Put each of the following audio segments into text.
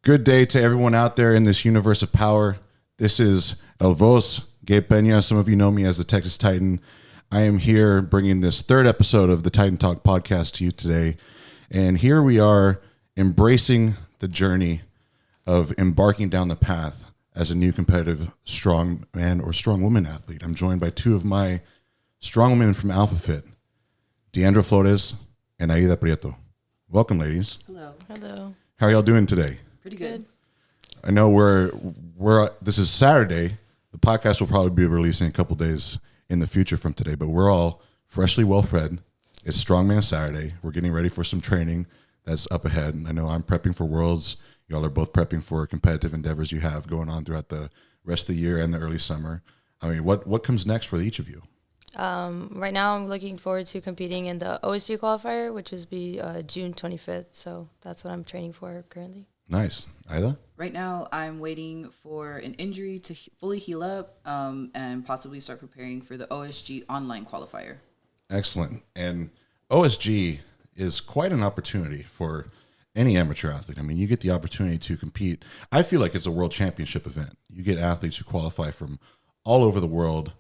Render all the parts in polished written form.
Good day to everyone out there in this universe of power. This is El Voz, Gabe Peña. Some of you know me as the Texas Titan. I am here bringing this third episode of the Titan Talk podcast to you today. And here we are embracing the journey of embarking down the path as a new competitive strongman or strongwoman athlete. I'm joined by two of my strongwomen from AlphaFit, Deeandra Flores and Ayda Prieto. Welcome, ladies. Hello. Hello. How are y'all doing today? Pretty good. I know we're this is Saturday. The podcast will probably be releasing a couple days in the future from today, but we're all freshly well fed. It's Strongman Saturday. We're getting ready for some training that's up ahead. And I know I'm prepping for Worlds. Y'all are both prepping for competitive endeavors you have going on throughout the rest of the year and the early summer. I mean, what comes next for each of you? Right now, I'm looking forward to competing in the OSG qualifier, which is June 25th. So that's what I'm training for currently. Nice. Ayda? Right now, I'm waiting for an injury to fully heal up and possibly start preparing for the OSG online qualifier. Excellent. And OSG is quite an opportunity for any amateur athlete. I mean, you get the opportunity to compete. I feel like it's a world championship event. You get athletes who qualify from all over the world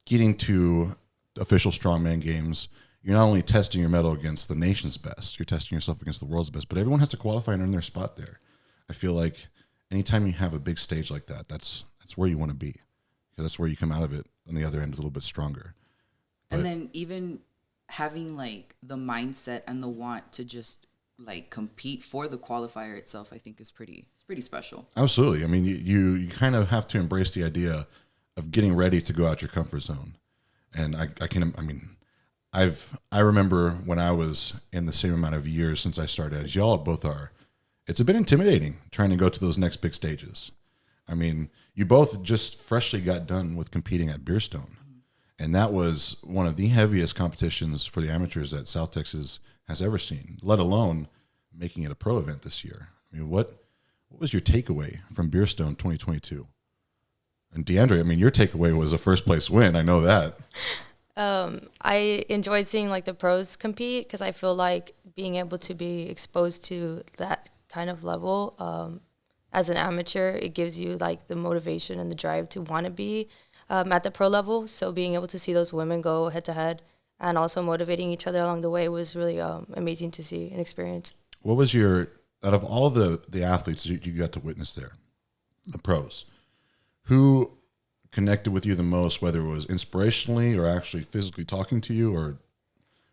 getting to official strongman games. You're not only testing your mettle against the nation's best, you're testing yourself against the world's best, but everyone has to qualify and earn their spot there. I feel like anytime you have a big stage like that, that's where you want to be, because that's where you come out of it on the other end a little bit stronger. And then even having like the mindset and the want to just like compete for the qualifier itself, I think is pretty special. Absolutely. I mean, you kind of have to embrace the idea of getting ready to go out your comfort zone. And I remember when I was in the same amount of years since I started as y'all both are, it's a bit intimidating trying to go to those next big stages. I mean, you both just freshly got done with competing at Beerstone. And that was one of the heaviest competitions for the amateurs that South Texas has ever seen, let alone making it a pro event this year. I mean, what was your takeaway from Beerstone 2022? And Deeandra, I mean, your takeaway was a first place win. I know that. I enjoyed seeing like the pros compete because I feel like being able to be exposed to that kind of level as an amateur, it gives you like the motivation and the drive to want to be at the pro level. So being able to see those women go head to head and also motivating each other along the way was really amazing to see and experience. What was out of all the athletes you got to witness there, the pros, who connected with you the most, whether it was inspirationally or actually physically talking to you, or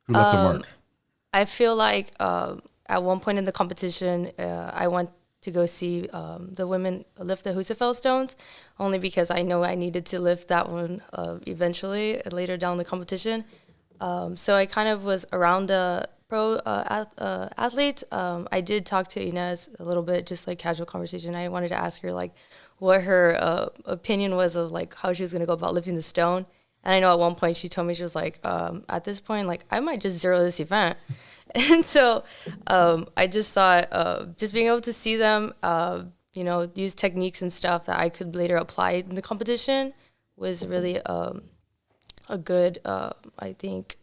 who left a mark? I feel like at one point in the competition, I went to go see the women lift the Husafel stones, only because I know I needed to lift that one eventually later down the competition. So I kind of was around the pro athletes. I did talk to Inez a little bit, just like casual conversation. I wanted to ask her like what her opinion was of like how she was going to go about lifting the stone. And I know at one point she told me, she was like, at this point, like I might just zero this event. And so I just thought just being able to see them, use techniques and stuff that I could later apply in the competition was really a good, I think,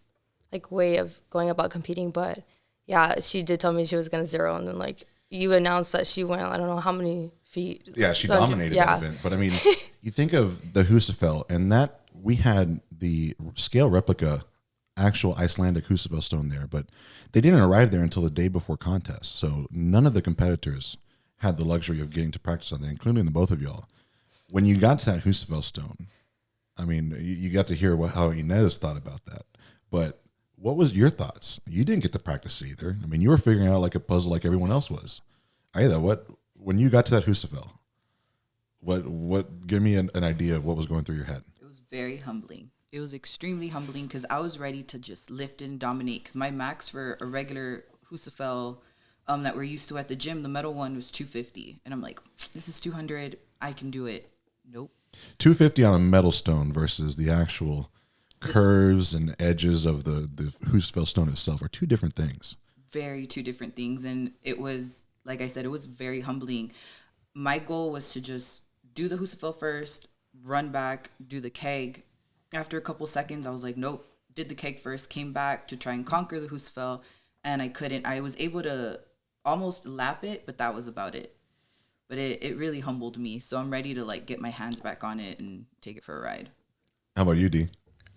like way of going about competing. But yeah, she did tell me she was going to zero. And then like you announced that she went, I don't know how many feet. Yeah, she dominated that event. But I mean, you think of the Husafel, and that we had the scale replica actual Icelandic Husafel stone there, but they didn't arrive there until the day before contest. So none of the competitors had the luxury of getting to practice on that, including the both of y'all. When you got to that Husafel stone, I mean, you got to hear how Inez thought about that. But what was your thoughts? You didn't get to practice it either. I mean, you were figuring out like a puzzle like everyone else was. Ayda, when you got to that Husafel, what give me an idea of what was going through your head? It was very humbling. It was extremely humbling because I was ready to just lift and dominate, because my max for a regular Husafel that we're used to at the gym, the metal one, was 250. And I'm like, this is 200. I can do it. Nope. 250 on a metal stone versus the actual curves and edges of the Husafel stone itself are two different things. Two different things. And it was, like I said, it was very humbling. My goal was to just do the Husafel first, run back, do the keg. After a couple seconds, I was like, nope, did the keg first, came back to try and conquer the Husafel, and I couldn't. I was able to almost lap it, but that was about it. but it really humbled me. So I'm ready to like get my hands back on it and take it for a ride. How about you, D?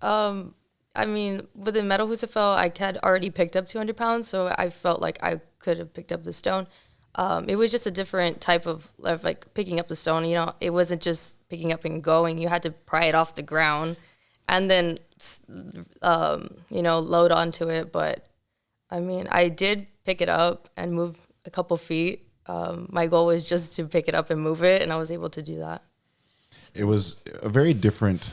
I mean, with the metal Husafel, I had already picked up 200 pounds, so I felt like I could have picked up the stone. It was just a different type of like picking up the stone. You know, it wasn't just picking up and going. You had to pry it off the ground and then, you know, load onto it. But I mean, I did pick it up and move a couple feet. My goal was just to pick it up and move it, and I was able to do that. It was a very different,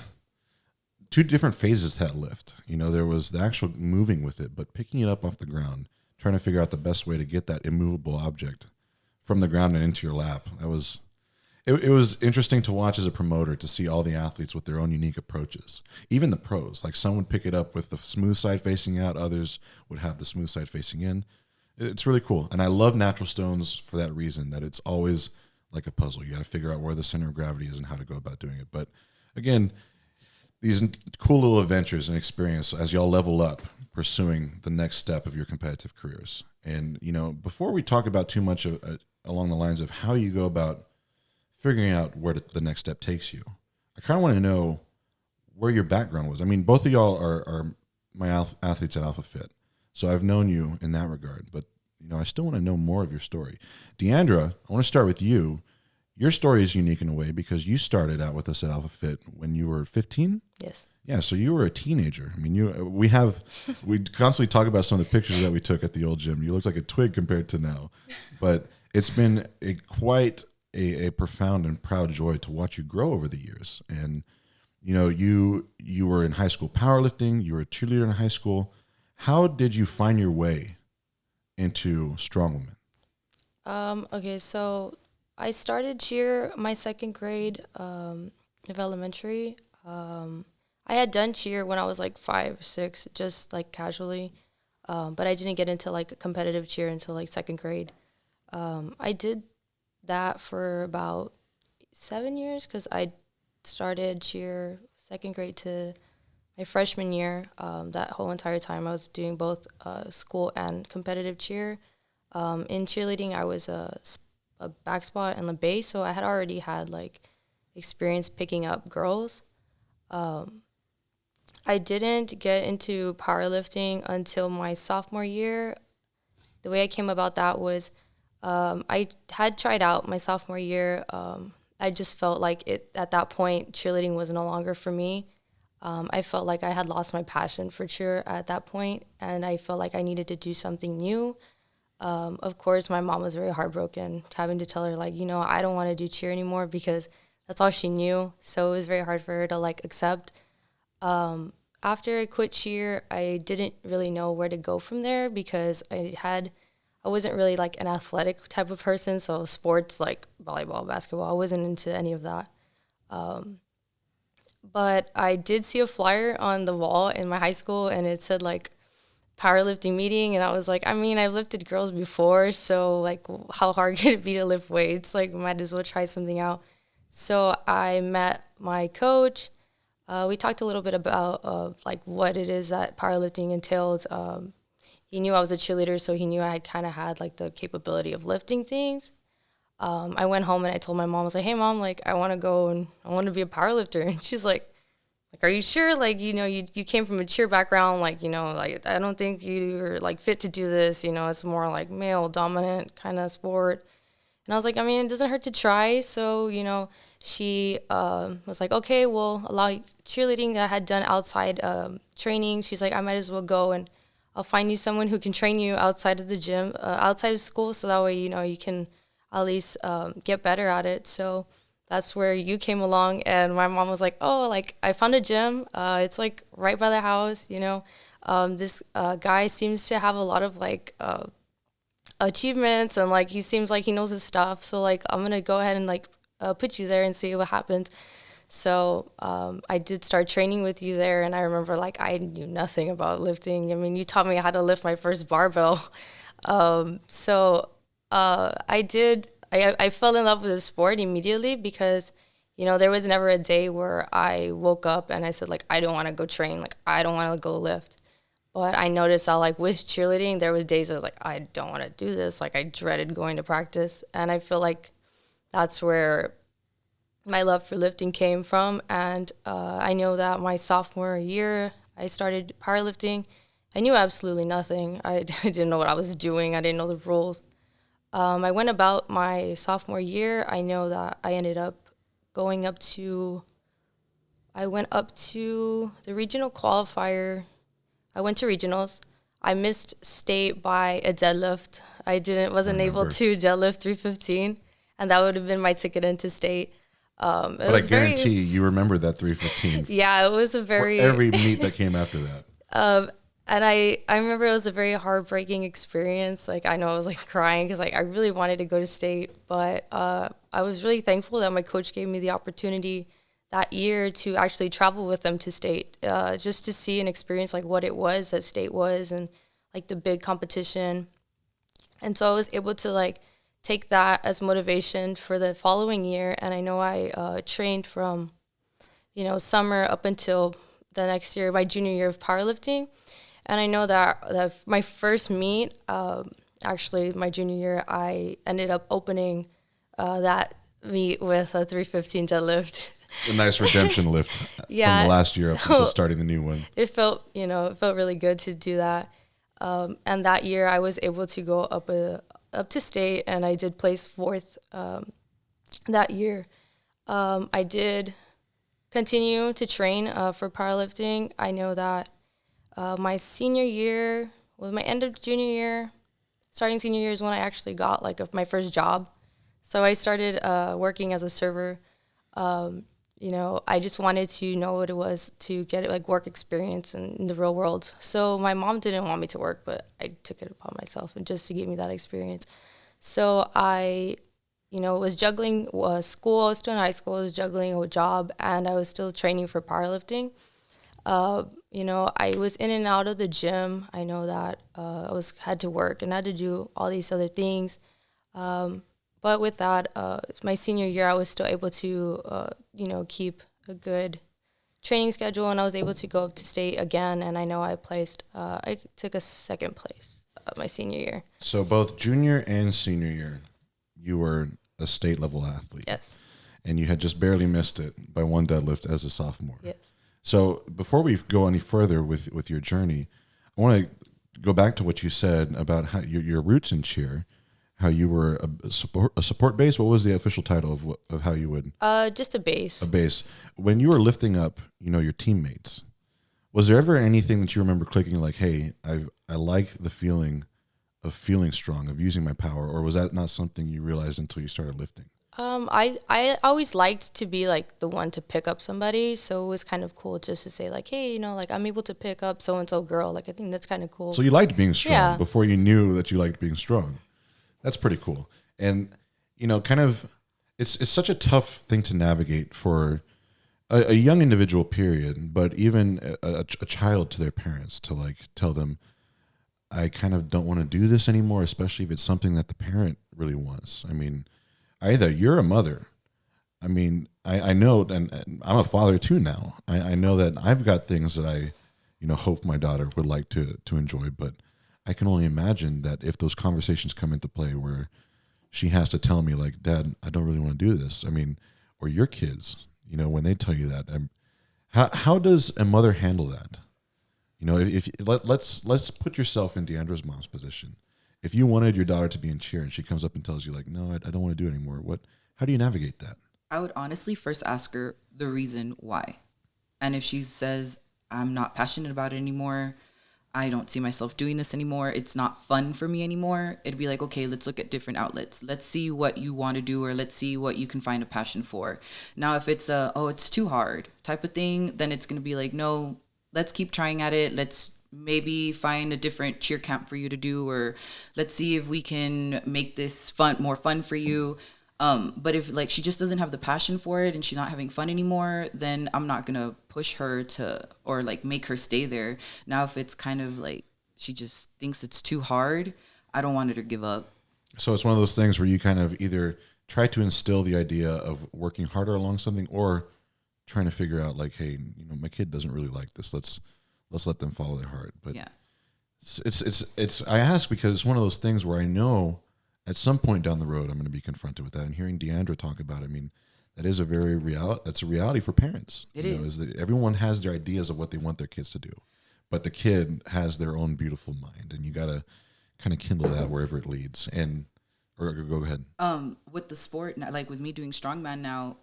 two different phases to that lift. You know, there was the actual moving with it, but picking it up off the ground, trying to figure out the best way to get that immovable object from the ground and into your lap. That was, it was interesting to watch as a promoter, to see all the athletes with their own unique approaches. Even the pros, like some would pick it up with the smooth side facing out, others would have the smooth side facing in. It's really cool. And I love natural stones for that reason, that it's always like a puzzle. You got to figure out where the center of gravity is and how to go about doing it. But again, these cool little adventures and experience as y'all level up, pursuing the next step of your competitive careers. And, you know, before we talk about too much along the lines of how you go about figuring out where the next step takes you, I kind of want to know where your background was. I mean, both of y'all are my athletes at Alpha Fit, so I've known you in that regard. But, you know, I still want to know more of your story. Deeandra, I want to start with you. Your story is unique in a way because you started out with us at Alpha Fit when you were 15? Yes. Yeah, so you were a teenager. I mean, we constantly talk about some of the pictures that we took at the old gym. You looked like a twig compared to now. But it's been quite a profound and proud joy to watch you grow over the years. And, you know, you were in high school powerlifting. You were a cheerleader in high school. How did you find your way into Strongwomen? Okay, so I started cheer my second grade of elementary. I had done cheer when I was like 5 or 6, just like casually, but I didn't get into like competitive cheer until like second grade. I did that for about 7 years because I started cheer second grade to my freshman year. That whole entire time I was doing both school and competitive cheer. In cheerleading, I was a back spot and the base, so I had already had like experience picking up girls. I didn't get into powerlifting until my sophomore year. The way I came about that was I had tried out my sophomore year. I just felt like at that point, cheerleading was no longer for me. I felt like I had lost my passion for cheer at that point, and I felt like I needed to do something new. Of course, my mom was very heartbroken, having to tell her, like, you know, I don't want to do cheer anymore because that's all she knew. So it was very hard for her to, like, accept. After I quit cheer, I didn't really know where to go from there because I wasn't really, like, an athletic type of person. So sports, like volleyball, basketball, I wasn't into any of that. But I did see a flyer on the wall in my high school, and it said, like, powerlifting meeting, and I was like, I mean, I've lifted girls before, so like how hard could it be to lift weights? Like, might as well try something out. So I met my coach. We talked a little bit about like what it is that powerlifting entails. He knew I was a cheerleader, so he knew I kind of had like the capability of lifting things. I went home and I told my mom, I was like, hey mom, like I want to go and I want to be a powerlifter. And she's like, are you sure? Like, you know, you came from a cheer background. Like, you know, like, I don't think you're, like, fit to do this. You know, it's more, like, male-dominant kind of sport. And I was like, I mean, it doesn't hurt to try. So, you know, she was like, okay, well, a lot of cheerleading that I had done outside training. She's like, I might as well go and I'll find you someone who can train you outside of the gym, outside of school. So that way, you know, you can at least get better at it. So that's where you came along, and my mom was like, oh, like, I found a gym. It's, like, right by the house, you know. This guy seems to have a lot of, like, achievements, and, like, he seems like he knows his stuff. So, like, I'm going to go ahead and, like, put you there and see what happens. So I did start training with you there, and I remember, like, I knew nothing about lifting. I mean, you taught me how to lift my first barbell. I fell in love with the sport immediately because, you know, there was never a day where I woke up and I said, like, I don't want to go train. Like, I don't want to go lift. But I noticed that, like, with cheerleading, there was days I was like, I don't want to do this. Like, I dreaded going to practice. And I feel like that's where my love for lifting came from. And I know that my sophomore year, I started powerlifting. I knew absolutely nothing. I didn't know what I was doing. I didn't know the rules. I went about my sophomore year. I know that I ended up going up to, I went up to the regional qualifier. I went to regionals. I missed state by a deadlift. Wasn't able to deadlift 315, and that would have been my ticket into state. But I guarantee you remember that 315. Yeah, it was a very... For every meet that came after that. And I remember it was a very heartbreaking experience. Like, I know I was like crying because like I really wanted to go to state, but I was really thankful that my coach gave me the opportunity that year to actually travel with them to state, just to see and experience like what it was that state was and like the big competition. And so I was able to like take that as motivation for the following year. And I know I trained from, summer up until the next year, my junior year of powerlifting. And I know that my first meet, actually my junior year, I ended up opening that meet with a 315 deadlift. A nice redemption lift from the last year up until starting the new one. It felt really good to do that. And that year I was able to go up to state, and I did place fourth that year. I did continue to train for powerlifting. I know that my senior year, my end of junior year, starting senior year is when I actually got like my first job. So I started working as a server. I just wanted to know what it was to get like work experience in the real world. So my mom didn't want me to work, but I took it upon myself and just to give me that experience. So I, was juggling school. I was still in high school. I was juggling a job, and I was still training for powerlifting. I was in and out of the gym. I know that I had to work and had to do all these other things. But with that, my senior year, I was still able to, keep a good training schedule, and I was able to go up to state again. And I know I took a second place my senior year. So both junior and senior year, you were a state level athlete. Yes. And you had just barely missed it by one deadlift as a sophomore. Yes. So before we go any further with your journey, I want to go back to what you said about how your roots in cheer. How you were a support base? What was the official title of how you would? Just a base. A base. When you were lifting up, your teammates, was there ever anything that you remember clicking like, hey, I like the feeling of feeling strong, of using my power, or was that not something you realized until you started lifting? I always liked to be like the one to pick up somebody, so it was kind of cool just to say like, hey, like I'm able to pick up so and so girl. Like I think that's kind of cool. So you liked being strong before you knew that you liked being strong. That's pretty cool. And, it's such a tough thing to navigate for a young individual, period, but even a child to their parents to like tell them, I kind of don't want to do this anymore, especially if it's something that the parent really wants. I mean, Ayda, you're a mother. I mean, I know, and I'm a father too now. I know that I've got things that I, hope my daughter would like to enjoy, but I can only imagine that if those conversations come into play where she has to tell me like, Dad, I don't really want to do this. I mean, or your kids, when they tell you that, how does a mother handle that? Let's put yourself in Deeandra's mom's position. If you wanted your daughter to be in cheer and she comes up and tells you like, no, I don't want to do it anymore. How do you navigate that? I would honestly first ask her the reason why. And if she says, I'm not passionate about it anymore, I don't see myself doing this anymore, it's not fun for me anymore, it'd be like, okay, let's look at different outlets. Let's see what you want to do, or let's see what you can find a passion for. Now, if it's it's too hard type of thing, then it's going to be like, no, let's keep trying at it. Let's maybe find a different cheer camp for you to do, or let's see if we can make this more fun for you. But if like she just doesn't have the passion for it and she's not having fun anymore, then I'm not gonna push her or like make her stay there. Now, if it's kind of like she just thinks it's too hard, I don't want her to give up. So it's one of those things where you kind of either try to instill the idea of working harder along something, or trying to figure out like, hey, my kid doesn't really like this. Let's let them follow their heart. But yeah, it's I ask because it's one of those things where I know at some point down the road, I'm going to be confronted with that. And hearing Deeandra talk about it, I mean, that is a very that's a reality for parents. It is that everyone has their ideas of what they want their kids to do, but the kid has their own beautiful mind, and you got to kind of kindle that wherever it leads. And or go ahead. With the sport, like with me doing strongman now,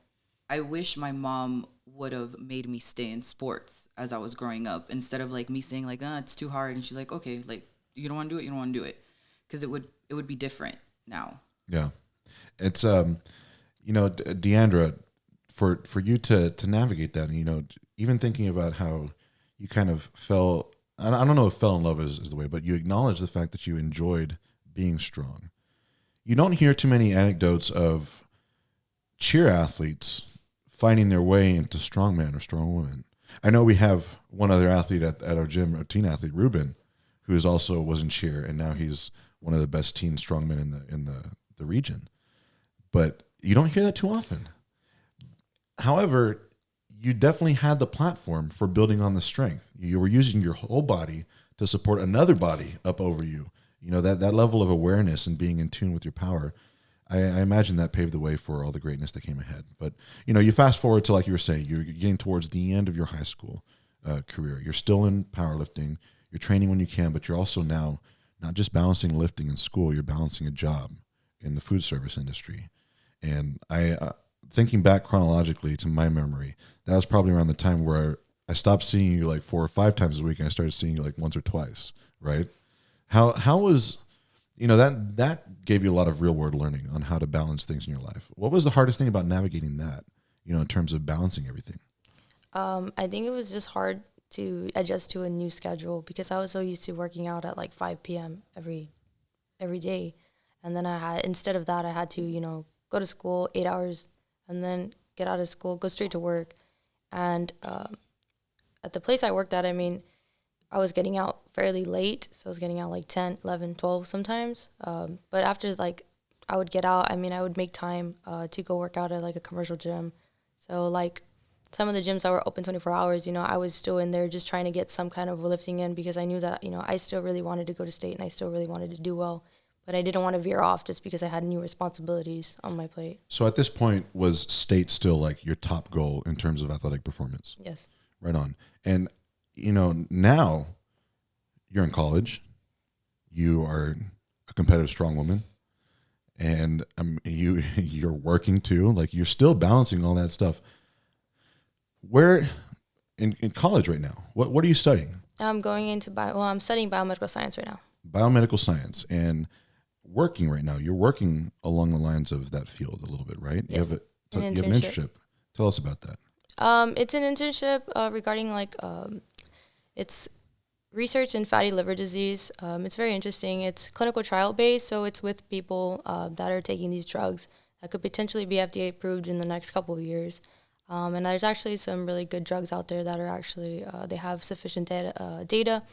I wish my mom would have made me stay in sports as I was growing up, instead of like me saying like, it's too hard, and she's like, okay, like you don't want to do it, you don't want to do it, because it would be different now. Yeah, it's Deeandra, for you to navigate that, and even thinking about how you kind of fell. I don't know if fell in love is the way, but you acknowledge the fact that you enjoyed being strong. You don't hear too many anecdotes of cheer athletes finding their way into strongman or strongwomen. I know we have one other athlete at our gym, a teen athlete, Ruben, who was in cheer, and now he's one of the best teen strongmen in the region. But you don't hear that too often. However, you definitely had the platform for building on the strength. You were using your whole body to support another body up over you. That level of awareness and being in tune with your power, I imagine that paved the way for all the greatness that came ahead. But, you fast forward to, like you were saying, you're getting towards the end of your high school career. You're still in powerlifting. You're training when you can, but you're also now not just balancing lifting in school, you're balancing a job in the food service industry. And thinking back chronologically to my memory, that was probably around the time where I stopped seeing you like 4 or 5 times a week, and I started seeing you like once or twice, right? How was, that gave you a lot of real world learning on how to balance things in your life. What was the hardest thing about navigating that, in terms of balancing everything? I think it was just hard to adjust to a new schedule, because I was so used to working out at like 5 p.m. every day. And then instead of that, I had to, go to school 8 hours and then get out of school, go straight to work. And at the place I worked at, I was getting out fairly late. So I was getting out like 10, 11, 12 sometimes. But after I would get out, I would make time to go work out at like a commercial gym. So like some of the gyms that were open 24 hours, I was still in there just trying to get some kind of lifting in, because I knew that, I still really wanted to go to state and I still really wanted to do well. But I didn't want to veer off just because I had new responsibilities on my plate. So at this point, was state still like your top goal in terms of athletic performance? Yes. Right on. And, now you're in college, you are a competitive strong woman, and you're working too. Like, you're still balancing all that stuff. Where in college right now, what are you studying? I'm going into I'm studying biomedical science right now. Biomedical science, and working right now. You're working along the lines of that field a little bit, right? Yes. You have an internship. Tell us about that. It's an internship regarding it's research in fatty liver disease. It's very interesting. It's clinical trial based, so it's with people that are taking these drugs that could potentially be FDA approved in the next couple of years. And there's actually some really good drugs out there that are actually they have sufficient data,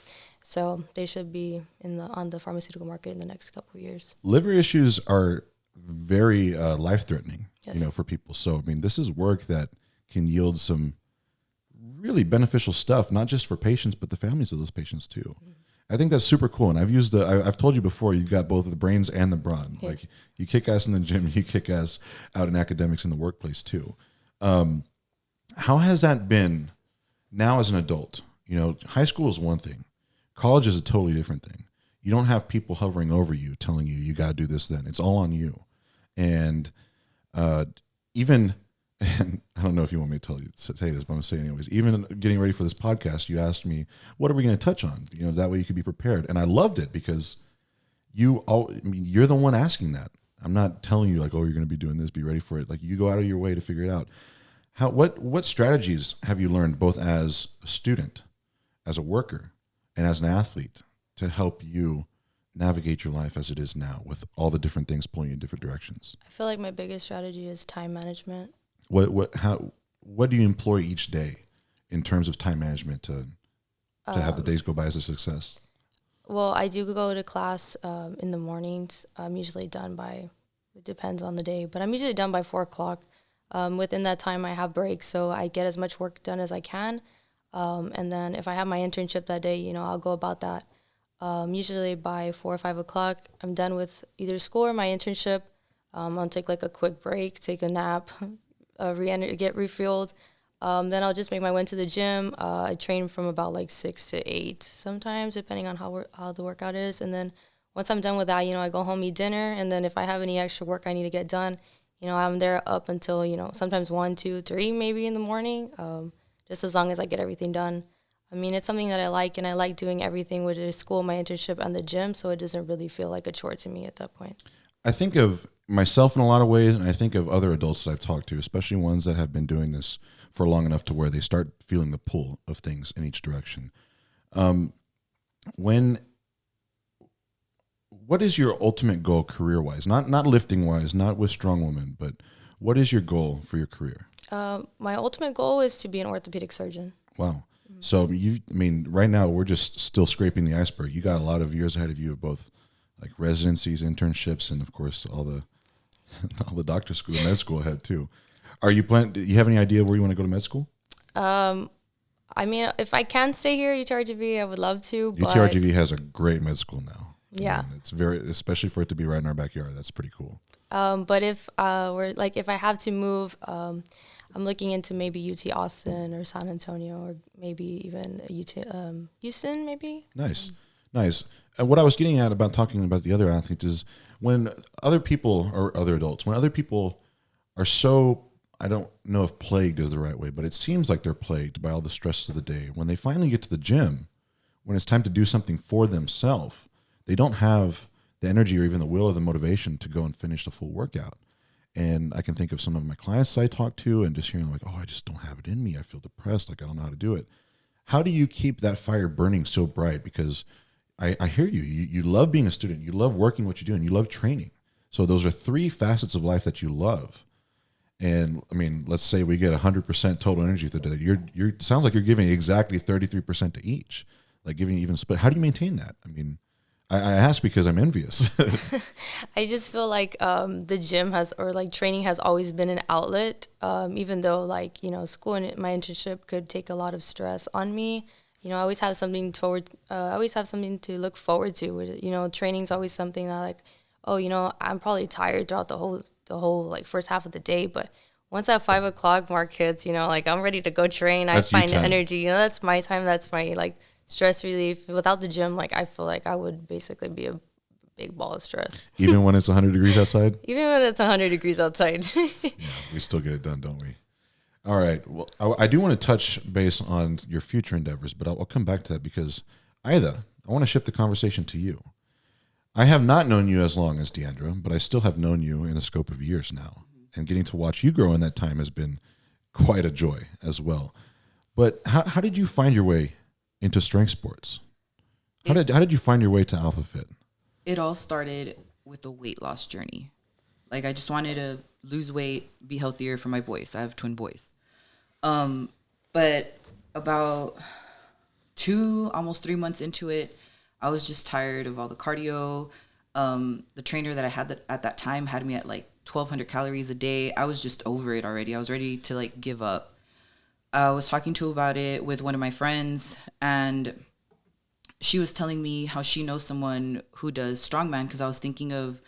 so they should be on the pharmaceutical market in the next couple of years. Liver issues are very life-threatening, yes. For people. So this is work that can yield some really beneficial stuff, not just for patients, but the families of those patients too. Mm-hmm. I think that's super cool. And I've told you before, you've got both the brains and the brawn. Yeah. Like, you kick ass in the gym, you kick ass out in academics in the workplace too. How has that been now as an adult? High school is one thing. College is a totally different thing. You don't have people hovering over you telling you got to do this then. It's all on you. And even, and I don't know if you want me to say this, but I'm going to say it anyways. Even getting ready for this podcast, you asked me, what are we going to touch on? That way you could be prepared. And I loved it, because you're the one asking that. I'm not telling you like, oh, you're going to be doing this, be ready for it. Like, you go out of your way to figure it out. What strategies have you learned, both as a student, as a worker, and as an athlete, to help you navigate your life as it is now, with all the different things pulling you in different directions? I feel like my biggest strategy is time management. What do you employ each day in terms of time management to have the days go by as a success? Well, I do go to class in the mornings. I'm usually done it depends on the day, but I'm usually done by 4:00. Within that time, I have breaks, so I get as much work done as I can. And then if I have my internship that day, I'll go about that. Usually by 4 or 5 o'clock, I'm done with either school or my internship. I'll take like a quick break, take a nap, get refueled. Then I'll just make my way to the gym. I train from about like 6 to 8 sometimes, depending on how the workout is. And then once I'm done with that, I go home, eat dinner. And then if I have any extra work I need to get done, I'm there up until, sometimes 1, 2, 3 maybe in the morning, just as long as I get everything done. I mean, it's something that I like, and I like doing everything with the school, my internship, and the gym, so it doesn't really feel like a chore to me at that point. I think of myself in a lot of ways, and I think of other adults that I've talked to, especially ones that have been doing this for long enough to where they start feeling the pull of things in each direction. What is your ultimate goal career-wise? Not lifting-wise, not with Strongwomen, but what is your goal for your career? My ultimate goal is to be an orthopedic surgeon. Wow. So right now we're just still scraping the iceberg. You got a lot of years ahead of you of both like residencies, internships, and of course all the doctor school, med school ahead too. Do you have any idea where you want to go to med school? I mean, if I can stay here at UTRGV, I would love to. UTRGV has a great med school now. Yeah. It's especially for it to be right in our backyard. That's pretty cool. But if if I have to move, I'm looking into maybe UT Austin or San Antonio or maybe even UT Houston, maybe. Nice. And what I was getting at about talking about the other athletes is when other people or other adults, when other people are so, I don't know if plagued is the right way, but it seems like they're plagued by all the stress of the day. When they finally get to the gym, when it's time to do something for themselves, they don't have the energy or even the will or the motivation to go and finish the full workout. And I can think of some of my clients I talk to and just hearing like, oh, I just don't have it in me. I feel depressed. Like I don't know how to do it. How do you keep that fire burning so bright? Because I hear you. You love being a student. You love working what you do, and you love training. So those are 3 facets of life that you love. And I mean, let's say we get 100% total energy through the day. You're sounds like you're giving exactly 33% to each, like giving even split. How do you maintain that? I mean, I ask because I'm envious. I just feel like the gym training has always been an outlet, even though school and my internship could take a lot of stress on me. I always have something to look forward to. Training's always something that I'm probably tired throughout the whole first half of the day, but once that 5 o'clock mark hits, I'm ready to go train. I find energy. That's my time. That's my stress relief. Without the gym, I feel like I would basically be a big ball of stress. Even when it's 100 degrees outside? Even when it's 100 degrees outside. Yeah, we still get it done, don't we? All right. Well, I do want to touch base on your future endeavors, but I'll come back to that because, Ayda, I want to shift the conversation to you. I have not known you as long as Deeandra, but I still have known you in a scope of years now. And getting to watch you grow in that time has been quite a joy as well. But how did you find your way into strength sports? How did you find your way to Alpha Fit? It all started with a weight loss journey. I just wanted to lose weight, be healthier for my boys. I have twin boys. But about 2, almost 3 months into it, I was just tired of all the cardio. The trainer that I had at that time had me at 1,200 calories a day. I was just over it already. I was ready to give up. I was talking about it with one of my friends, and she was telling me how she knows someone who does Strongman, because I was thinking of,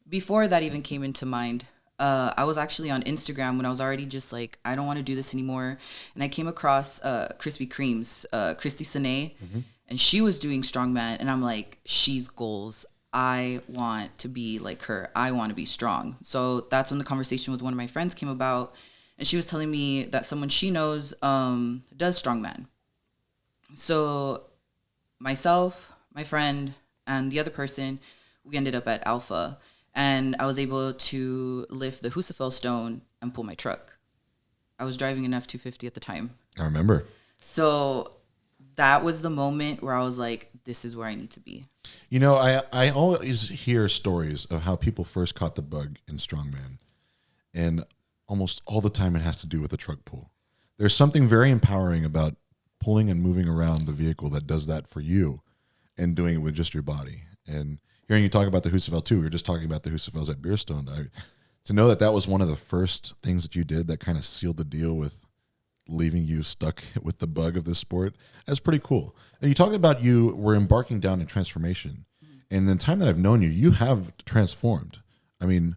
before that even came into mind, I was actually on Instagram when I was already just I don't want to do this anymore. And I came across Krispy Kreme's Christy Sine, and she was doing Strongman. And I'm like, she's goals. I want to be like her. I want to be strong. So that's when the conversation with one of my friends came about. And she was telling me that someone she knows does Strongman. So myself, my friend, and the other person, we ended up at Alpha. And I was able to lift the Husafel stone and pull my truck. I was driving an F-250 at the time. I remember. So that was the moment where I was like, this is where I need to be. I always hear stories of how people first caught the bug in Strongman. And almost all the time it has to do with the truck pull. There's something very empowering about pulling and moving around the vehicle that does that for you and doing it with just your body. And hearing you talk about the Husafel too, we were just talking about the Husafels at Beerstone. To know that was one of the first things that you did that kind of sealed the deal with leaving you stuck with the bug of this sport. That's pretty cool. And you talk about you were embarking down a transformation. And the time that I've known you, you have transformed. I mean,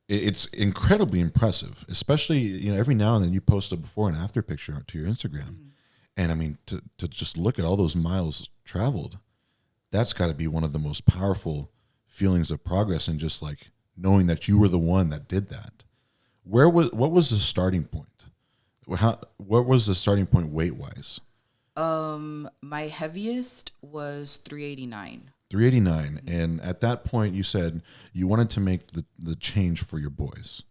it's incredibly impressive, especially, you know, every now and then you post a before and after picture to your Instagram. And I mean, to just look at all those miles traveled, that's got to be one of the most powerful feelings of progress, and just like knowing that you were the one that did that. What was the starting point? What was the starting point weight wise? My heaviest was 389. 389. And at that point you said you wanted to make the change for your boys.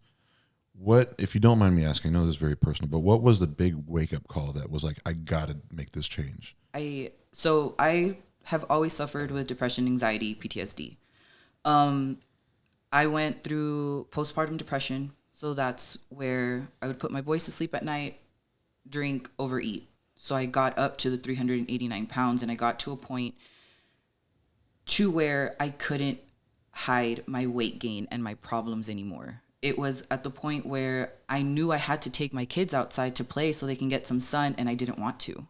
What, if you don't mind me asking, I know this is very personal, but what was the big wake up call that was like, I got to make this change? I have always suffered with depression, anxiety, PTSD. I went through postpartum depression. So that's where I would put my boys to sleep at night, drink, overeat. So I got up to the 389 pounds, and I got to a point to where I couldn't hide my weight gain and my problems anymore. It was at the point where I knew I had to take my kids outside to play so they can get some sun, and I didn't want to.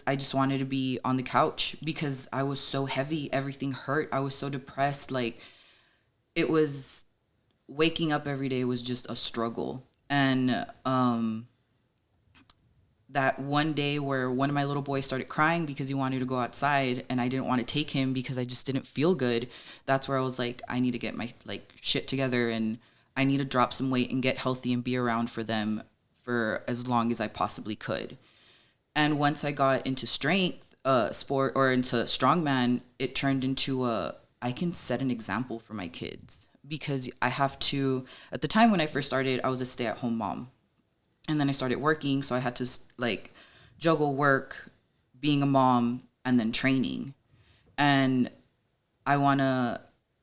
I just wanted to be on the couch because I was so heavy. Everything hurt. I was so depressed. Like, it was, waking up every day was just a struggle. And that one day where one of my little boys started crying because he wanted to go outside, and I didn't want to take him because I just didn't feel good. That's where I was like, I need to get my shit together, and I need to drop some weight and get healthy and be around for them for as long as I possibly could. And once I got into strength sport, or into strongman, it turned into I can set an example for my kids, because I have to, at the time when I first started, I was a stay-at-home mom. And then I started working, so I had to juggle work, being a mom, and then training. And I want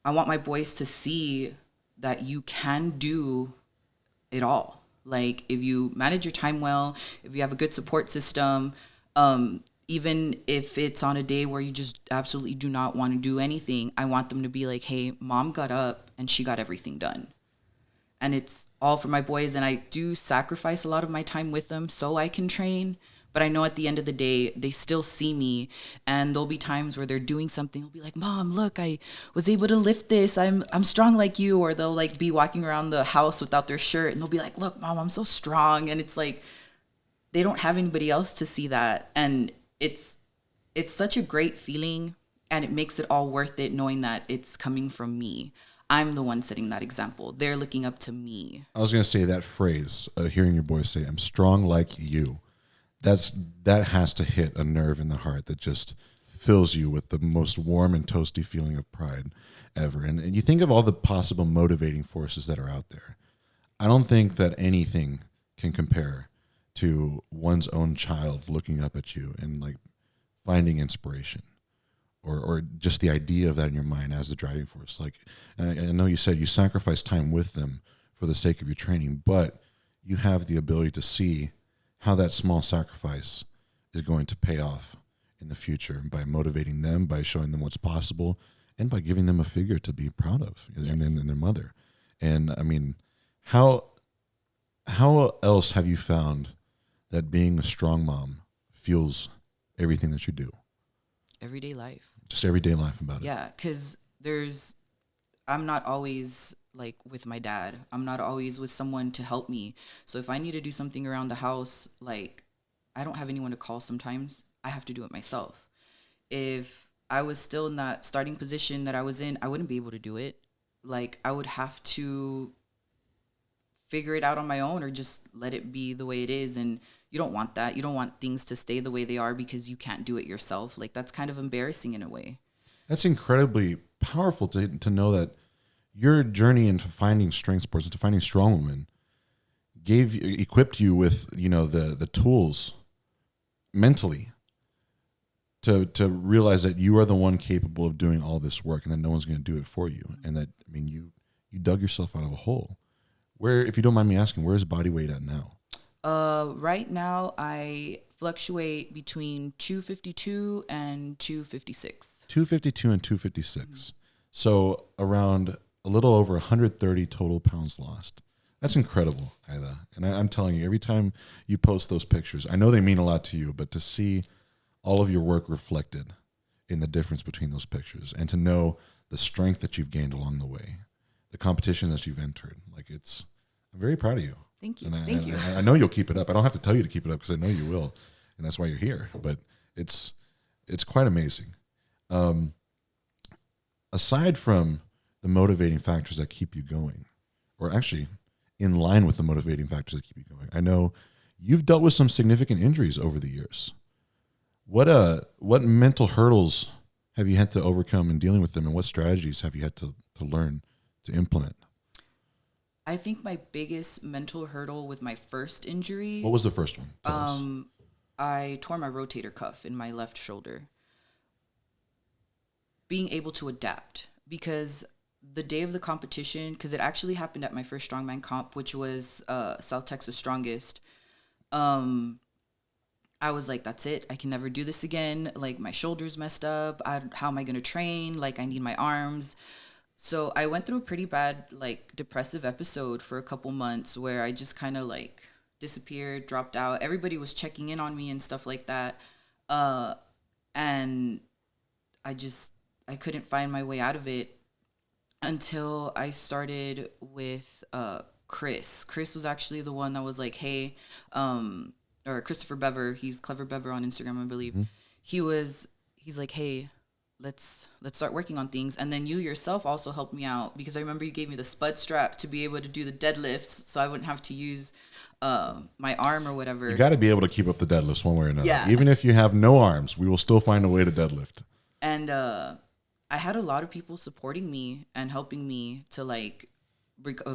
my boys to see that you can do it all. Like, if you manage your time well, if you have a good support system, even if it's on a day where you just absolutely do not want to do anything, I want them to be like, hey, mom got up and she got everything done. And it's all for my boys. And I do sacrifice a lot of my time with them so I can train. But I know at the end of the day, they still see me. And there'll be times where they're doing something. They'll be like, Mom, look, I was able to lift this. I'm strong like you. Or they'll be walking around the house without their shirt. And they'll be like, look, Mom, I'm so strong. And it's like, they don't have anybody else to see that. And it's such a great feeling. And it makes it all worth it knowing that it's coming from me. I'm the one setting that example. They're looking up to me. I was going to say that phrase, hearing your voice say, I'm strong like you. That has to hit a nerve in the heart that just fills you with the most warm and toasty feeling of pride ever. And you think of all the possible motivating forces that are out there. I don't think that anything can compare to one's own child looking up at you and finding inspiration. Or just the idea of that in your mind as the driving force. I know you said you sacrifice time with them for the sake of your training, but you have the ability to see how that small sacrifice is going to pay off in the future by motivating them, by showing them what's possible, and by giving them a figure to be proud of, yes, and their mother. And I mean, how else have you found that being a strong mom fuels everything that you do? Everyday life. Just everyday life about it. Yeah, because I'm not always with my dad. I'm not always with someone to help me. So if I need to do something around the house, I don't have anyone to call sometimes. I have to do it myself. If I was still in that starting position that I was in, I wouldn't be able to do it. I would have to figure it out on my own, or just let it be the way it is. And you don't want that. You don't want things to stay the way they are because you can't do it yourself. That's kind of embarrassing in a way. That's incredibly powerful to know that your journey into finding strength sports, into finding Strongwomen, equipped you with, the tools mentally to realize that you are the one capable of doing all this work, and that no one's going to do it for you. And that, you dug yourself out of a hole. Where, if you don't mind me asking, where is body weight at now? Right now I fluctuate between 252 and 256. 252 and 256. So around a little over 130 total pounds lost. That's incredible, Ayda. And I'm telling you, every time you post those pictures, I know they mean a lot to you, but to see all of your work reflected in the difference between those pictures and to know the strength that you've gained along the way, the competition that you've entered, like I'm very proud of you. Thank you. And Thank you. I know you'll keep it up. I don't have to tell you to keep it up because I know you will. And that's why you're here. But it's quite amazing. Aside from the motivating factors that keep you going, or actually in line with the motivating factors that keep you going, I know you've dealt with some significant injuries over the years. What mental hurdles have you had to overcome in dealing with them, and what strategies have you had to learn to implement? I think my biggest mental hurdle with my first injury. What was the first one? Tell us. I tore my rotator cuff in my left shoulder. Being able to adapt, because the day of the competition, because it actually happened at my first Strongman comp, which was South Texas Strongest. I was like, that's it. I can never do this again. Like, my shoulder's messed up. How am I going to train? Like, I need my arms. So I went through a pretty bad, like, depressive episode for a couple months where I just kind of, like, disappeared, dropped out. Everybody was checking in on me and stuff like that. And I couldn't find my way out of it until I started with Chris. Chris was actually the one that was like, hey, or Christopher Bever, he's Clever Bever on Instagram, I believe. Mm-hmm. He's like, hey, let's start working on things. And then you yourself also helped me out, because I remember you gave me the spud strap to be able to do the deadlifts, so I wouldn't have to use my arm or whatever. You got to be able to keep up the deadlifts one way or another. Yeah. Even if you have no arms, we will still find a way to deadlift. And I had a lot of people supporting me and helping me to, like,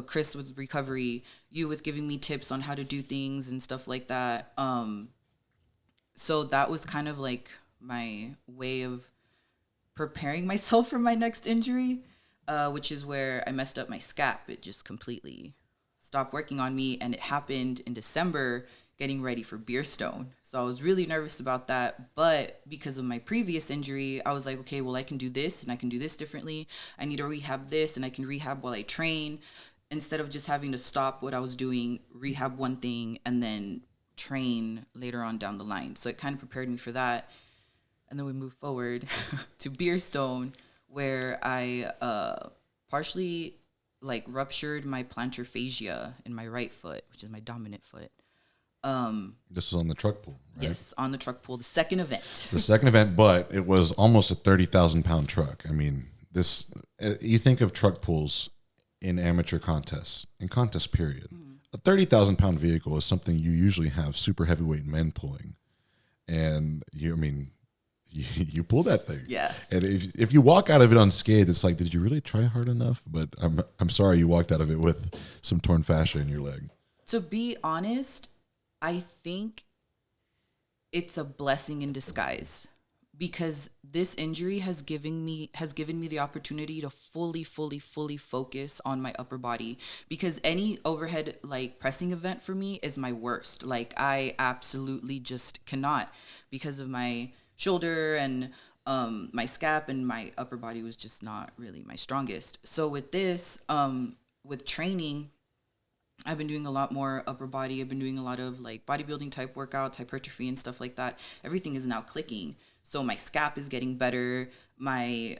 Chris with recovery, you with giving me tips on how to do things and stuff like that. So that was kind of like my way of preparing myself for my next injury, which is where I messed up my scap. It just completely stopped working on me, and it happened in December, getting ready for Beerstone. So I was really nervous about that. But because of my previous injury, I was like, okay, well, I can do this and I can do this differently. I need to rehab this, and I can rehab while I train, instead of just having to stop what I was doing, rehab one thing, and then train later on down the line. So it kind of prepared me for that. And then we moved forward to Beerstone, where I partially, like, ruptured my plantar fascia in my right foot, which is my dominant foot. This was on the truck pull, right? Yes, on the truck pull, the second event. The second event, but it was almost a 30,000-pound truck. I mean, you think of truck pulls in amateur contests, in contest period. Mm-hmm. A 30,000-pound vehicle is something you usually have super heavyweight men pulling. And you pull that thing. Yeah. And if you walk out of it unscathed, it's like, did you really try hard enough? But I'm sorry you walked out of it with some torn fascia in your leg. To be honest, I think it's a blessing in disguise, because this injury has given me the opportunity to fully focus on my upper body, because any overhead, like, pressing event for me is my worst. Like, I absolutely just cannot, because of my shoulder and my scap, and my upper body was just not really my strongest. So with this, with training, I've been doing a lot more upper body. I've been doing a lot of, like, bodybuilding type workouts, hypertrophy and stuff like that. Everything is now clicking. So my scap is getting better. My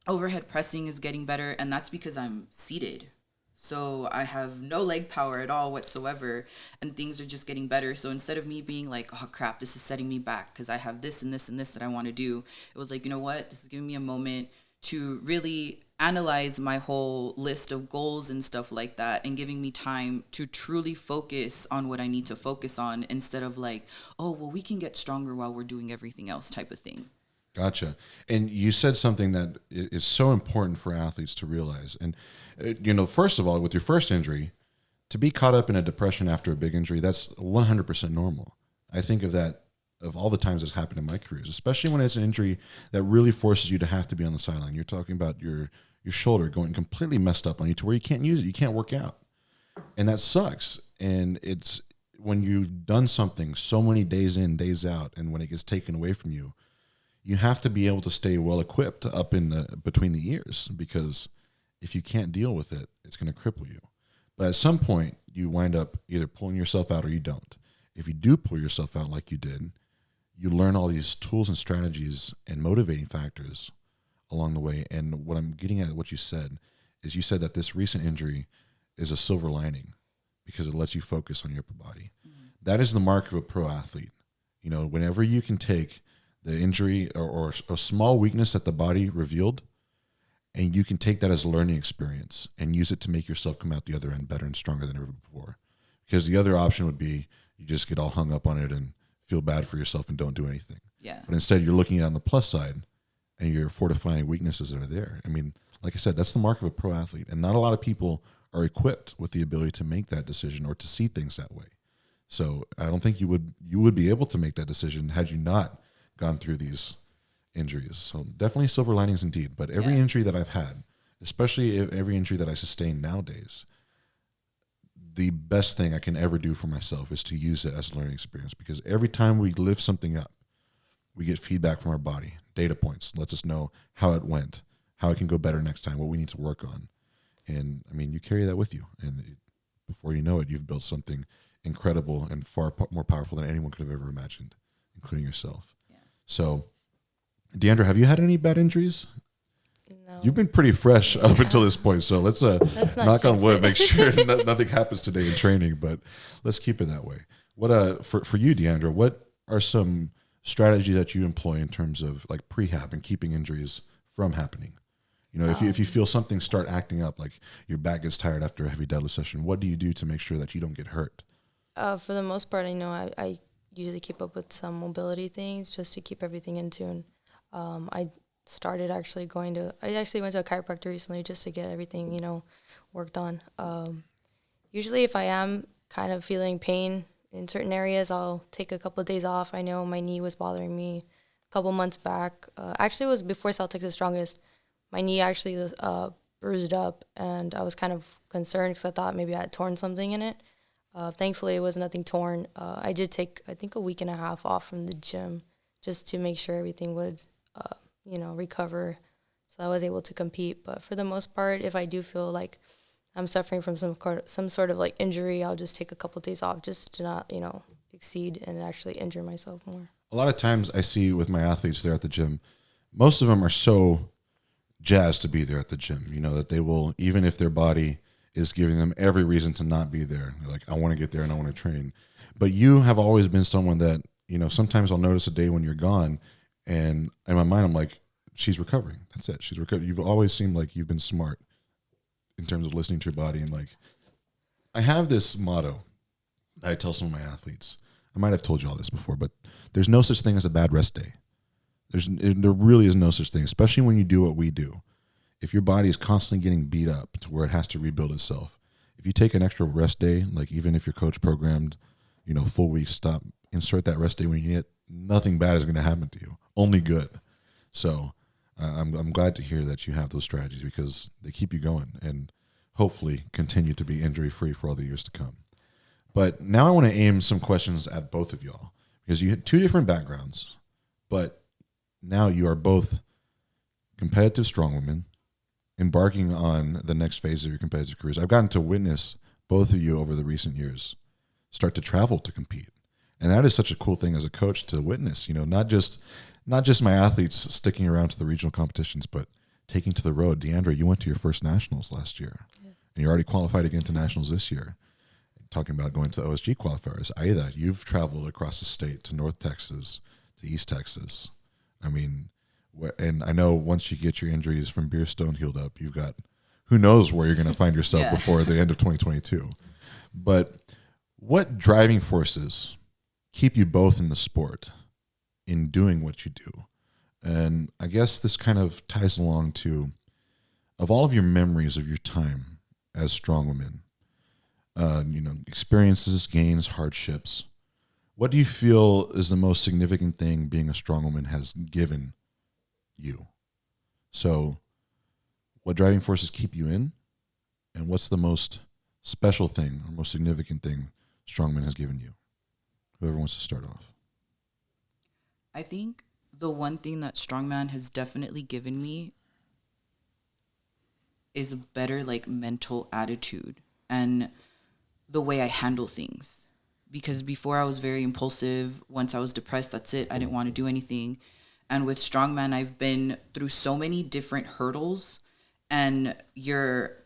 overhead pressing is getting better. And that's because I'm seated. So I have no leg power at all whatsoever. And things are just getting better. So instead of me being like, oh, crap, this is setting me back because I have this and this and this that I want to do, it was like, you know what? This is giving me a moment to really analyze my whole list of goals and stuff like that, and giving me time to truly focus on what I need to focus on, instead of like, oh, well, we can get stronger while we're doing everything else type of thing. Gotcha. And you said something that is so important for athletes to realize. And, first of all, with your first injury, to be caught up in a depression after a big injury, that's 100% normal. I think of that of all the times it's happened in my careers, especially when it's an injury that really forces you to have to be on the sideline. You're talking about your shoulder going completely messed up on you to where you can't use it. You can't work out. And that sucks. And it's when you've done something so many days in, days out, and when it gets taken away from you, you have to be able to stay well equipped up in between the ears, because if you can't deal with it, it's going to cripple you. But at some point, you wind up either pulling yourself out or you don't. If you do pull yourself out like you did, you learn all these tools and strategies and motivating factors along the way. And what I'm getting at, what you said, is you said that this recent injury is a silver lining because it lets you focus on your body. Mm-hmm. That is the mark of a pro athlete. You know, whenever you can take the injury or a small weakness that the body revealed, and you can take that as a learning experience and use it to make yourself come out the other end better and stronger than ever before. Because the other option would be you just get all hung up on it and feel bad for yourself and don't do anything. Yeah. But instead, you're looking at it on the plus side and you're fortifying weaknesses that are there. I mean, like I said, that's the mark of a pro athlete. And not a lot of people are equipped with the ability to make that decision or to see things that way. So I don't think you would be able to make that decision had you not gone through these injuries. So definitely silver linings indeed. But every injury that I've had, especially every injury that I sustain nowadays, the best thing I can ever do for myself is to use it as a learning experience, because every time we lift something up, we get feedback from our body, data points, lets us know how it went, how it can go better next time, what we need to work on. And I mean, you carry that with you. And before you know it, you've built something incredible and far more powerful than anyone could have ever imagined, including yourself. Yeah. So, Deeandra, have you had any bad injuries? No. You've been pretty fresh up until this point, so let's knock on wood, make sure nothing happens today in training, but let's keep it that way. What for you, Deeandra, what are some strategies that you employ in terms of like prehab and keeping injuries from happening? You know, if you feel something start acting up, like your back gets tired after a heavy deadlift session, what do you do to make sure that you don't get hurt? For the most part, I know I usually keep up with some mobility things just to keep everything in tune. I started I actually went to a chiropractor recently just to get everything, worked on. Usually if I am kind of feeling pain in certain areas, I'll take a couple of days off. I know my knee was bothering me a couple months back. Actually, it was before South Texas Strongest. My knee actually was bruised up, and I was kind of concerned because I thought maybe I had torn something in it. Thankfully, it was nothing torn. I did take, I think, a week and a half off from the gym just to make sure everything would, recover. So I was able to compete. But for the most part, if I do feel like I'm suffering from some sort of like injury, I'll just take a couple of days off just to not, exceed and actually injure myself more. A lot of times I see with my athletes there at the gym, most of them are so jazzed to be there at the gym, that they will, even if their body is giving them every reason to not be there. They're like, I want to get there and I want to train. But you have always been someone that, sometimes I'll notice a day when you're gone, and in my mind, I'm like, she's recovering. That's it. She's recovering. You've always seemed like you've been smart in terms of listening to your body. And like, I have this motto that I tell some of my athletes. I might have told you all this before, but there's no such thing as a bad rest day. There really is no such thing, especially when you do what we do. If your body is constantly getting beat up to where it has to rebuild itself, if you take an extra rest day, like even if your coach programmed, full week stop, insert that rest day when you need it, nothing bad is going to happen to you, only good. So I'm glad to hear that you have those strategies because they keep you going and hopefully continue to be injury-free for all the years to come. But now I want to aim some questions at both of y'all because you had two different backgrounds, but now you are both competitive strongwomen embarking on the next phase of your competitive careers. I've gotten to witness both of you over the recent years start to travel to compete. And that is such a cool thing as a coach to witness, not just my athletes sticking around to the regional competitions, but taking to the road. Deeandra, you went to your first nationals last year, and you're already qualified again to nationals this year. Talking about going to the OSG qualifiers. Ayda, you've traveled across the state to North Texas, to East Texas. I mean, and I know once you get your injuries from Beerstone healed up, you've got who knows where you're going to find yourself before the end of 2022. But what driving forces keep you both in the sport in doing what you do? And I guess this kind of ties along to, of all of your memories of your time as strongwomen, experiences, gains, hardships, what do you feel is the most significant thing being a strongwoman has given you? So what driving forces keep you in, and what's the most special thing or most significant thing Strongman has given you? Whoever wants to start off. I think the one thing that Strongman has definitely given me is a better mental attitude and the way I handle things. Because before I was very impulsive. Once I was depressed, that's it. I didn't want to do anything. And with Strongman, I've been through so many different hurdles. And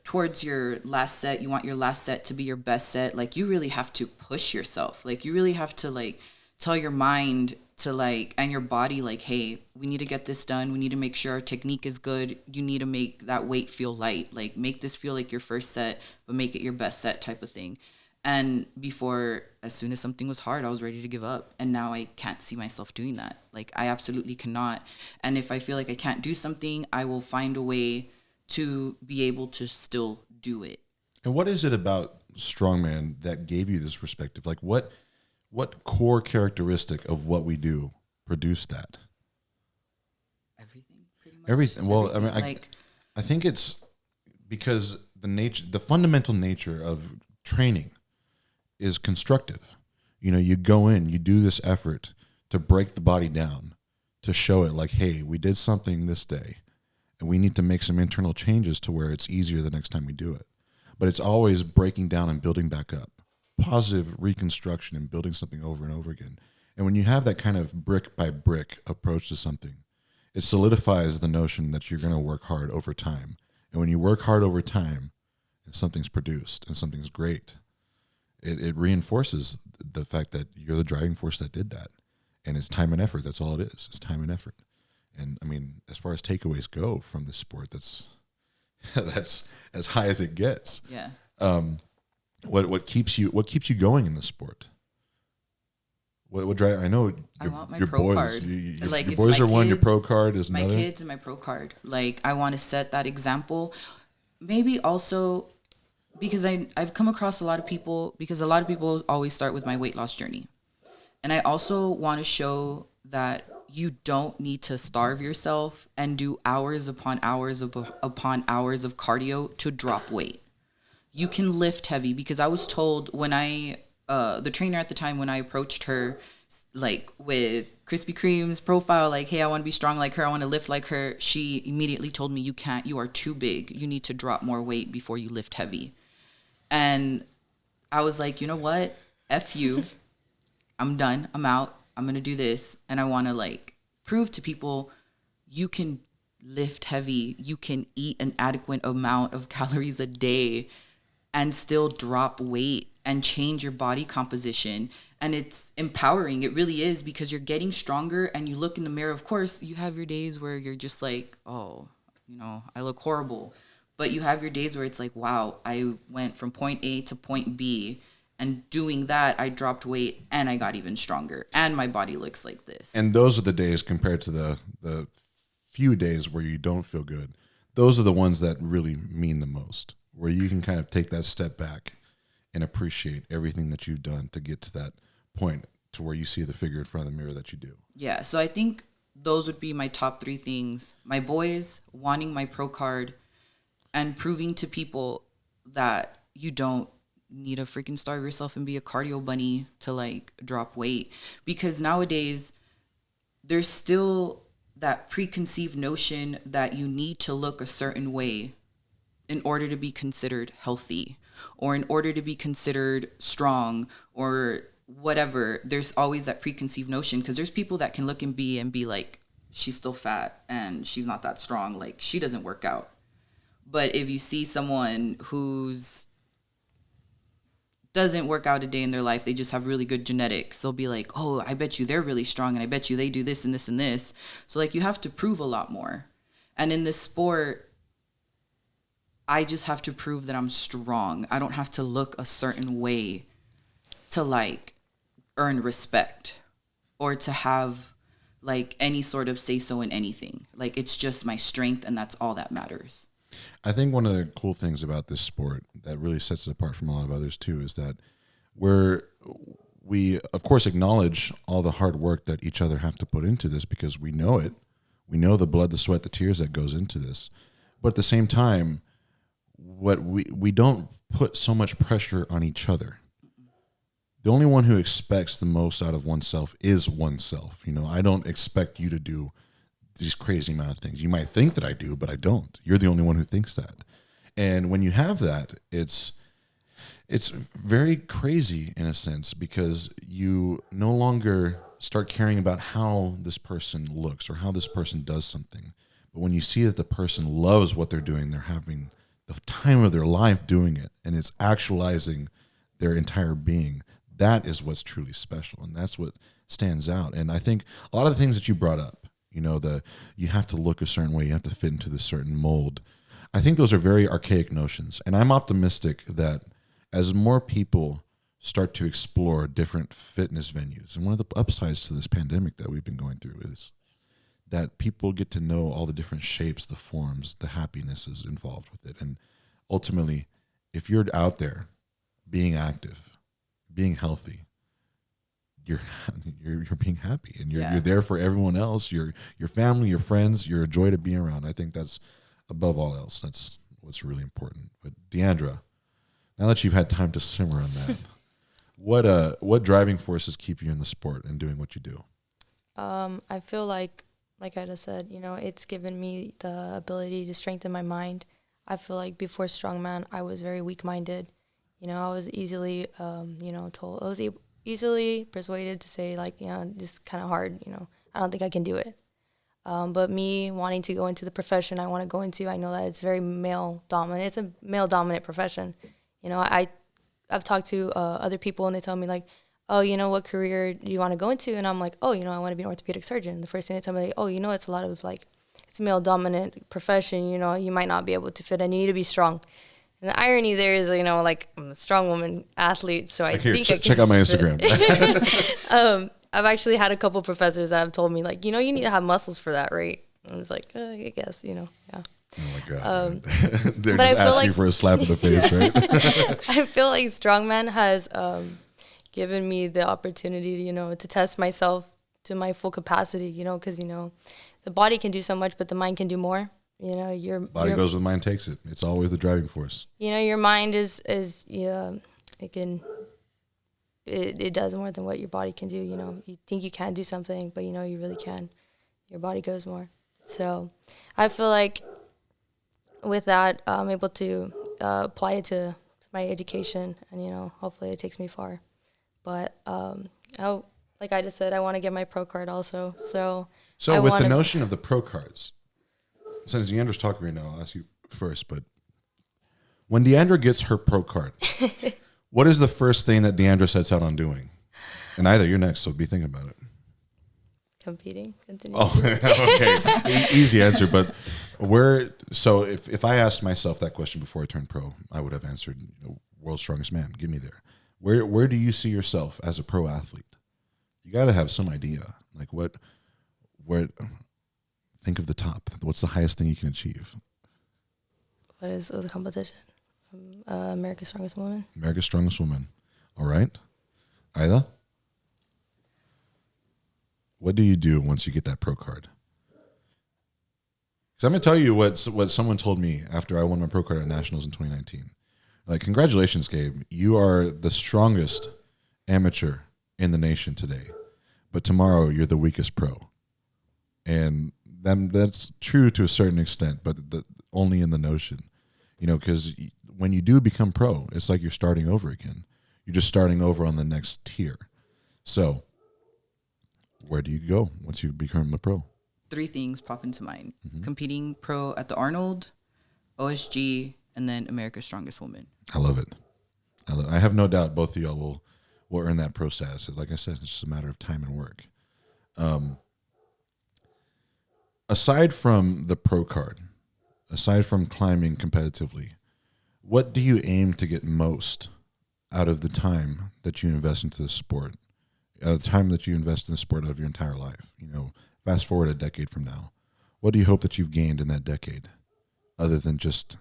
towards your last set, you want your last set to be your best set. Like, you really have to push yourself. Like, you really have to, like, tell your mind to, like, and your body, like, hey, we need to get this done. We need to make sure our technique is good. You need to make that weight feel light. Like, make this feel like your first set, but make it your best set type of thing. And before, as soon as something was hard, I was ready to give up. And now I can't see myself doing that. Like, I absolutely cannot. And if I feel like I can't do something, I will find a way to be able to still do it. And what is it about Strongman that gave you this perspective? Like, what core characteristic of what we do produced that? Everything, pretty much. Everything. Well, Everything. I mean, I think it's because the fundamental nature of training is constructive. You know, you go in, you do this effort to break the body down, to show it like, hey, we did something this day, and we need to make some internal changes to where it's easier the next time we do it. But it's always breaking down and building back up, positive reconstruction and building something over and over again. And when you have that kind of brick by brick approach to something, it solidifies the notion that you're going to work hard over time. And when you work hard over time and something's produced and something's great, it reinforces the fact that you're the driving force that did that. And it's time and effort. That's all it is. It's time and effort. And I mean, as far as takeaways go from this sport, that's as high as it gets. Yeah. What keeps you going in the sport? What drive? I know I want my your pro boys. card. Your boys are one. Your pro card is another. My kids and my pro card. Like, I want to set that example. Maybe also because I've come across a lot of people, because a lot of people always start with my weight loss journey. And I also want to show that you don't need to starve yourself and do hours upon hours of cardio to drop weight. You can lift heavy, because I was told when the trainer at the time, when I approached her, like with Krispy Kreme's profile, like, hey, I want to be strong like her, I want to lift like her, she immediately told me, you can't, you are too big. You need to drop more weight before you lift heavy. And I was like, you know what? F you. I'm done. I'm out. I'm going to do this. And I want to, like, prove to people you can lift heavy. You can eat an adequate amount of calories a day and still drop weight and change your body composition. And it's empowering. It really is, because you're getting stronger and you look in the mirror. Of course, you have your days where you're just like, oh, you know, I look horrible. But you have your days where it's like, wow, I went from point A to point B. And doing that, I dropped weight and I got even stronger. And my body looks like this. And those are the days, compared to the few days where you don't feel good. Those are the ones that really mean the most, where you can kind of take that step back and appreciate everything that you've done to get to that point to where you see the figure in front of the mirror that you do. Yeah, so I think those would be my top three things. My boys, wanting my pro card, and proving to people that you don't need to freaking starve yourself and be a cardio bunny to, like, drop weight. Because nowadays there's still that preconceived notion that you need to look a certain way in order to be considered healthy, or in order to be considered strong, or whatever. There's always that preconceived notion, because there's people that can look and be like, she's still fat and she's not that strong, like, she doesn't work out. But if you see someone who's doesn't work out a day in their life, they just have really good genetics, they'll be like, oh, I bet you they're really strong, and I bet you they do this and this and this. So, like, you have to prove a lot more. And in this sport, I just have to prove that I'm strong. I don't have to look a certain way to, like, earn respect or to have, like, any sort of say-so in anything. Like, it's just my strength, and that's all that matters. I think one of the cool things about this sport that really sets it apart from a lot of others too is that we of course acknowledge all the hard work that each other have to put into this, because we know it. We know the blood, the sweat, the tears that goes into this. But at the same time, what we don't put so much pressure on each other. The only one who expects the most out of oneself is oneself. You know, I don't expect you to do these crazy amount of things. You might think that I do, but I don't. You're the only one who thinks that. And when you have that, it's it's very crazy in a sense because you no longer start caring about how this person looks or how this person does something. But when you see that the person loves what they're doing, they're having the time of their life doing it, and it's actualizing their entire being, that is what's truly special, and that's what stands out. And I think a lot of the things that you brought up, you have to look a certain way, you have to fit into this certain mold. I think those are very archaic notions, and I'm optimistic that as more people start to explore different fitness venues, and one of the upsides to this pandemic that we've been going through is that people get to know all the different shapes, the forms, the happinesses involved with it. And ultimately, if you're out there being active, being healthy, you're being happy, and you're there for everyone else, your family, your friends, you're a joy to be around. I think that's above all else. That's what's really important. But Deeandra, now that you've had time to simmer on that, what driving forces keep you in the sport and doing what you do? I feel like Ayda said, it's given me the ability to strengthen my mind. I feel like before Strongman, I was very weak-minded. I was easily, told, I was easily persuaded to say, this is kind of hard, I don't think I can do it. But me wanting to go into the profession I want to go into, I know that it's very male-dominant. It's a male-dominant profession. I've talked to other people, and they tell me, oh, what career do you want to go into? And I'm like, oh, I want to be an orthopedic surgeon. The first thing they tell me, oh, it's a lot of it's a male dominant profession, you might not be able to fit in, you need to be strong. And the irony there is, I'm a strong woman athlete, so I think check out my Instagram. I've actually had a couple professors that have told me, you need to have muscles for that, right? And I was like, I guess, yeah. Oh my God. They're just asking for a slap in the face, right? I feel like Strongman has given me the opportunity, to test myself to my full capacity, because, the body can do so much, but the mind can do more. Your body goes with mind takes it. It's always the driving force. Your mind it does more than what your body can do. You think you can't do something, but you really can. Your body goes more. So I feel like with that, I'm able to apply it to my education, and hopefully it takes me far. But like I just said, I want to get my pro card also. So with the notion of the pro cards, since Deandra's talking right now, I'll ask you first. But when Deeandra gets her pro card, what is the first thing that Deeandra sets out on doing? And Ayda, you're next, so be thinking about it. Competing. Continue. Oh, okay. Easy answer. But so if I asked myself that question before I turned pro, I would have answered, world's strongest man. Give me there. Where do you see yourself as a pro athlete? You got to have some idea. Think of the top. What's the highest thing you can achieve? What is the competition? America's Strongest Woman. America's Strongest Woman. All right. Ayda? What do you do once you get that pro card? Because I'm going to tell you what someone told me after I won my pro card at Nationals in 2019. Congratulations, Gabe. You are the strongest amateur in the nation today. But tomorrow, you're the weakest pro. And that's true to a certain extent, but only in the notion. Because when you do become pro, it's like you're starting over again. You're just starting over on the next tier. So where do you go once you become a pro? 3 things pop into mind. Mm-hmm. Competing pro at the Arnold, OSG, and then America's Strongest Woman. I love it. I have no doubt both of y'all will earn that pro status. Like I said, it's just a matter of time and work. Aside from the pro card, aside from climbing competitively, what do you aim to get most out of the time that you invest into the sport, the time that you invest in the sport of your entire life? Fast forward a decade from now, what do you hope that you've gained in that decade, other than just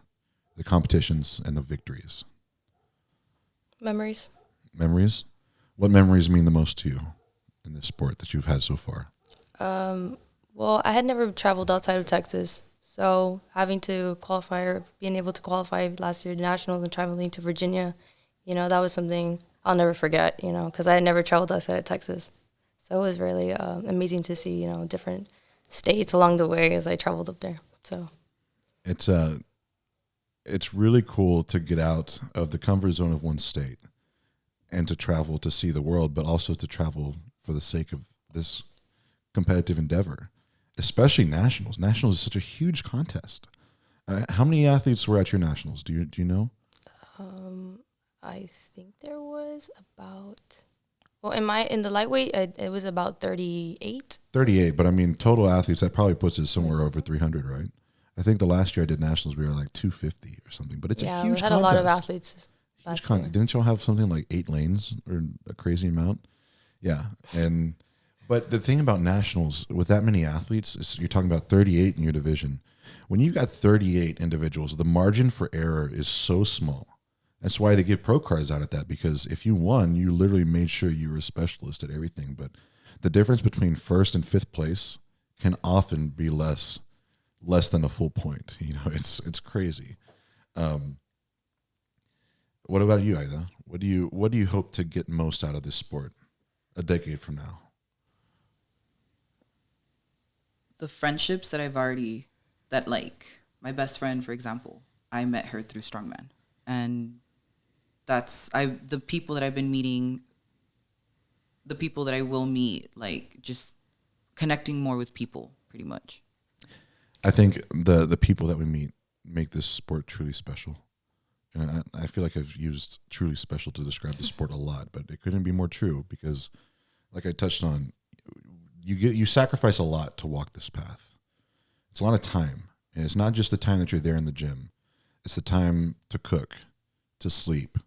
the competitions and the victories? Memories. Memories? What memories mean the most to you in this sport that you've had so far? Well, I had never traveled outside of Texas, so having to qualify or being able to qualify last year to nationals and traveling to Virginia, that was something I'll never forget, because I had never traveled outside of Texas. So it was really amazing to see, different states along the way as I traveled up there. So it's it's really cool to get out of the comfort zone of one state and to travel to see the world, but also to travel for the sake of this competitive endeavor, especially nationals. Nationals is such a huge contest. How many athletes were at your nationals? Do you know? I think there was about, well, in the lightweight, it was about 38. 38, but I mean, total athletes, that probably puts it somewhere over 300, right? I think the last year I did nationals, we were like 250 or something, but it's a huge contest. Yeah, we had a lot of athletes. Didn't y'all have something like 8 lanes or a crazy amount? Yeah. But the thing about nationals with that many athletes is you're talking about 38 in your division. When you've got 38 individuals, the margin for error is so small. That's why they give pro cards out at that, because if you won, you literally made sure you were a specialist at everything. But the difference between first and fifth place can often be less than a full point. It's crazy. What about you, Ayda? What do you hope to get most out of this sport a decade from now? The friendships that my best friend, for example, I met her through Strongman. And the people that I've been meeting, the people that I will meet, like just connecting more with people, pretty much. I think the people that we meet make this sport truly special. And I feel like I've used truly special to describe the sport a lot, but it couldn't be more true because, like I touched on, you sacrifice a lot to walk this path. It's a lot of time. And it's not just the time that you're there in the gym. It's the time to cook, to sleep,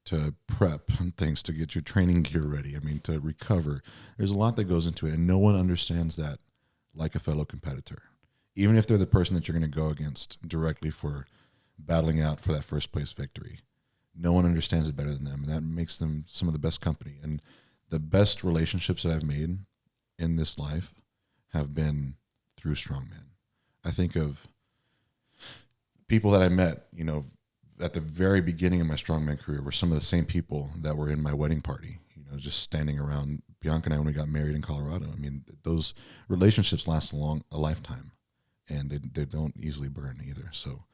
to prep and things, to get your training gear ready. I mean, to recover. There's a lot that goes into it, and no one understands that like a fellow competitor. Even if they're the person that you're going to go against directly for battling out for that first place victory. No one understands it better than them, and that makes them some of the best company. And the best relationships that I've made in this life have been through Strongman. I think of people that I met, at the very beginning of my Strongman career were some of the same people that were in my wedding party, just standing around Bianca and I when we got married in Colorado. I mean, those relationships last a lifetime, and they don't easily burn either. So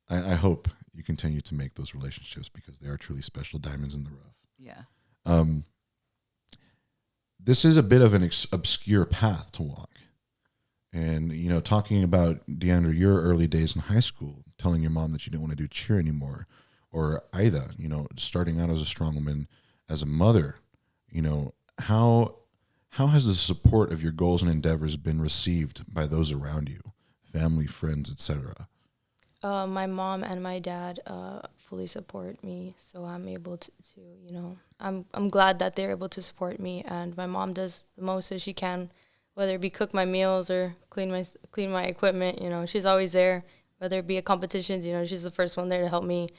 I hope you continue to make those relationships because they are truly special diamonds in the rough. Yeah. This is a bit of an obscure path to walk. And, talking about, Deeandra, your early days in high school, telling your mom that you didn't want to do cheer anymore, or Ayda, starting out as a strongwoman, as a mother, how has the support of your goals and endeavors been received by those around you, family, friends, etc.? My mom and my dad fully support me, so I'm able to I'm glad that they're able to support me, and my mom does the most that she can, whether it be cook my meals or clean my equipment. She's always there, whether it be at competitions. She's the first one there to help me,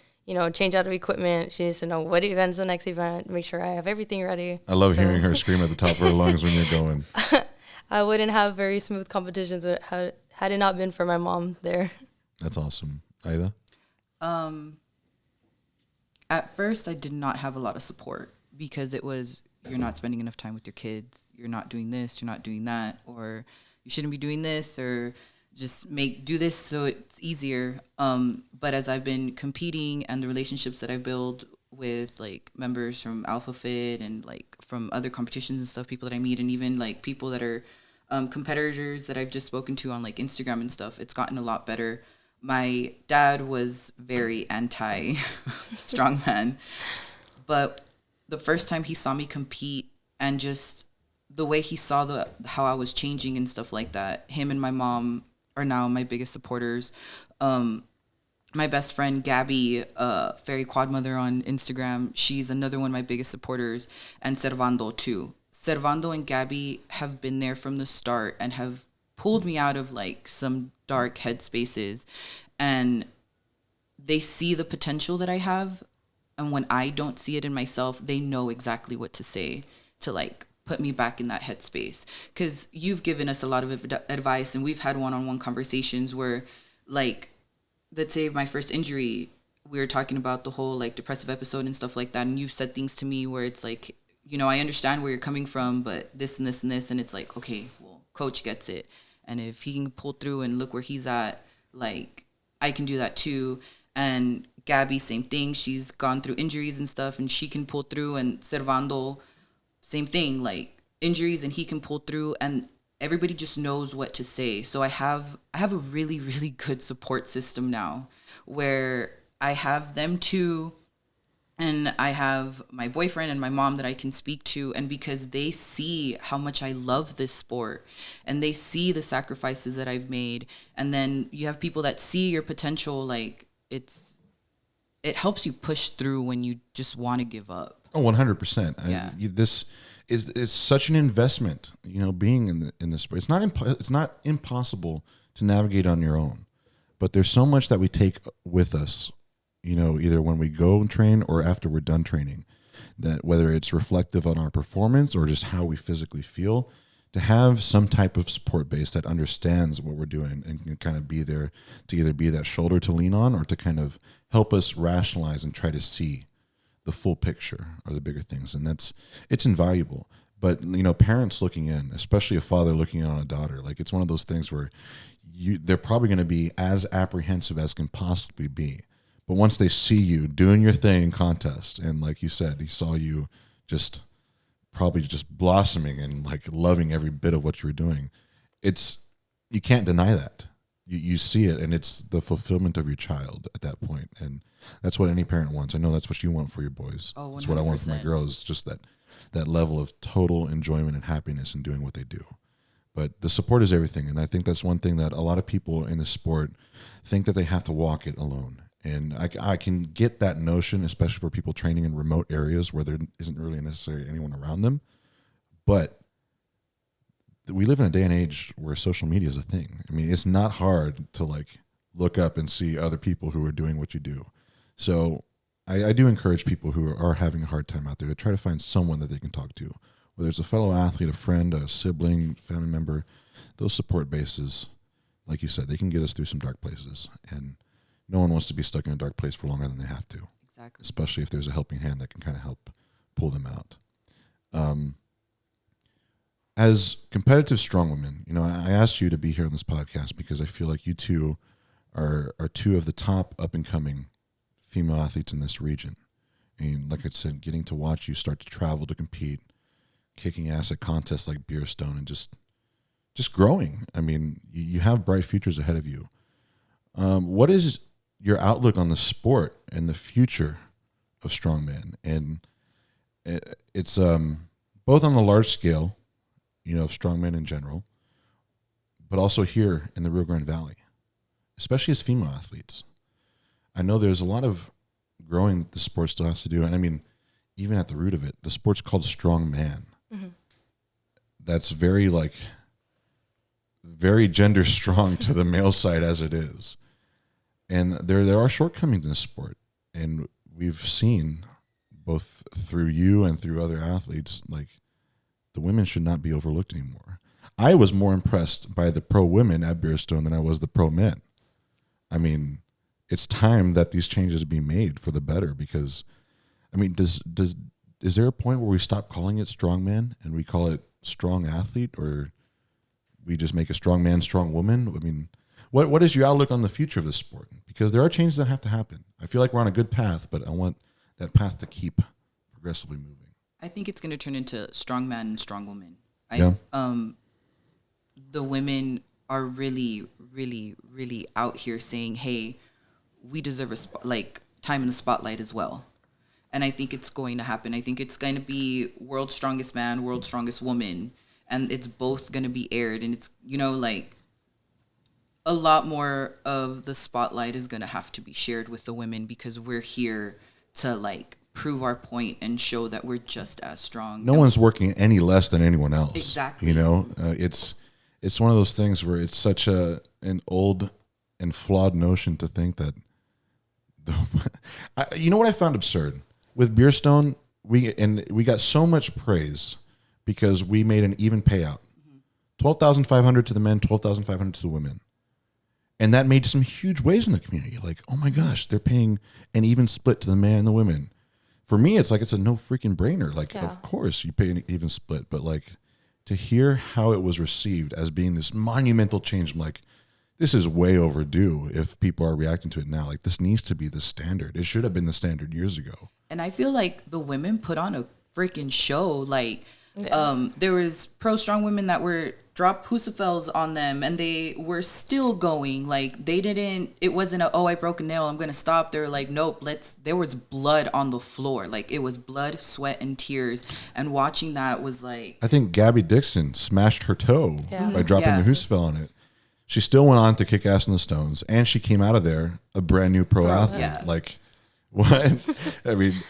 change out of equipment. She needs to know what event's the next event, make sure I have everything ready. I love hearing her scream at the top of her lungs when you're going. I wouldn't have very smooth competitions had it not been for my mom there. That's awesome. Ayda? At first, I did not have a lot of support because it was, you're not spending enough time with your kids, you're not doing this, you're not doing that, or you shouldn't be doing this, or just do this so it's easier. But as I've been competing and the relationships that I build with like members from Alpha Fit and like from other competitions and stuff, people that I meet, and even like people that are competitors that I've just spoken to on like Instagram and stuff, it's gotten a lot better. My dad was very anti strongman, but the first time he saw me compete and just the way he saw how I was changing and stuff like that, him and my mom are now my biggest supporters. My best friend Gabby, Fairy Quad Mother on Instagram, she's another one of my biggest supporters, and Servando too. Servando and Gabby have been there from the start and have pulled me out of like some dark headspaces, and they see the potential that I have, and when I don't see it in myself, they know exactly what to say to like put me back in that headspace. Because you've given us a lot of advice, and we've had one-on-one conversations where, like, let's say my first injury, we were talking about the whole like depressive episode and stuff like that, and you've said things to me where it's like, I understand where you're coming from, but this and this and this, and it's like, okay, well, coach gets it, and if he can pull through and look where he's at, like I can do that too. And Gabby, same thing. She's gone through injuries and stuff, and she can pull through. And Servando, same thing, like injuries, and he can pull through. And everybody just knows what to say. So I have a really, really good support system now, where I have them too, and I have my boyfriend and my mom that I can speak to. And because they see how much I love this sport, and they see the sacrifices that I've made, and then you have people that see your potential, like it helps you push through when you just want to give up. Oh, 100%. Yeah. This is such an investment, being in this sport. It's not impossible to navigate on your own, but there's so much that we take with us, either when we go and train or after we're done training, that whether it's reflective on our performance or just how we physically feel, to have some type of support base that understands what we're doing and can kind of be there to either be that shoulder to lean on or to kind of help us rationalize and try to see the full picture or the bigger things. And it's invaluable. But, parents looking in, especially a father looking in on a daughter, like it's one of those things where they're probably going to be as apprehensive as can possibly be. But once they see you doing your thing in contest, and like you said, he saw you probably just blossoming and like loving every bit of what you were doing, you can't deny that. You see it, and it's the fulfillment of your child at that point. And that's what any parent wants. I know that's what you want for your boys. Oh, 100%. That's what I want for my girls, just that level of total enjoyment and happiness in doing what they do. But the support is everything. And I think that's one thing that a lot of people in the sport think that they have to walk it alone. And I can get that notion, especially for people training in remote areas where there isn't really necessarily anyone around them. But we live in a day and age where social media is a thing. I mean, it's not hard to like look up and see other people who are doing what you do. So I do encourage people who are having a hard time out there to try to find someone that they can talk to, whether it's a fellow athlete, a friend, a sibling, family member. Those support bases, like you said, they can get us through some dark places. And no one wants to be stuck in a dark place for longer than they have to. Exactly. Especially if there's a helping hand that can kind of help pull them out. As competitive strong women, I asked you to be here on this podcast because I feel like you two are two of the top up-and-coming female athletes in this region. And like I said, getting to watch you start to travel to compete, kicking ass at contests like Beerstone, and just growing. I mean, you have bright futures ahead of you. What is your outlook on the sport and the future of strongman? And it's both on the large scale, of strongmen in general, but also here in the Rio Grande Valley, especially as female athletes. I know there's a lot of growing that the sport still has to do. And I mean, even at the root of it, the sport's called strongman. Mm-hmm. That's very gender strong to the male side as it is. And there are shortcomings in the sport. And we've seen both through you and through other athletes, like the women should not be overlooked anymore. I was more impressed by the pro women at Beerstone than I was the pro men. I mean, it's time that these changes be made for the better, because, I mean, is there a point where we stop calling it strongman and we call it strong athlete, or we just make a strong man, strong woman? I mean, what is your outlook on the future of this sport? Because there are changes that have to happen. I feel like we're on a good path, but I want that path to keep progressively moving. I think it's going to turn into strong man and strong woman. The women are really, really, really out here saying, hey, we deserve time in the spotlight as well. And I think it's going to happen. I think it's going to be world's strongest man, world's strongest woman. And it's both going to be aired. And it's, a lot more of the spotlight is going to have to be shared with the women, because we're here to prove our point and show that we're just as strong. No one's working any less than anyone else. Exactly. It's one of those things where it's such an old and flawed notion to think that. You know what I found absurd with Beerstone? We got so much praise because we made an even payout, $12,500 to the men, $12,500 to the women. And that made some huge waves in the community. Like, oh my gosh, they're paying an even split to the men and the women. For me, it's a no freaking brainer. Of course you pay an even split, but to hear how it was received as being this monumental change, I'm like, this is way overdue if people are reacting to it now. Like, this needs to be the standard. It should have been the standard years ago. And I feel like the women put on a freaking show. Like, there was pro strong women that were drop Husafels on them and they were still going. Like, they didn't, it wasn't I broke a nail, I'm going to stop. They were like, nope, there was blood on the floor. Like, it was blood, sweat, and tears. And watching that was like, I think Gabby Dixon smashed her toe by dropping the Husafel on it. She still went on to kick ass in the Stones, and she came out of there a brand new pro athlete. Yeah. Like, what? I mean,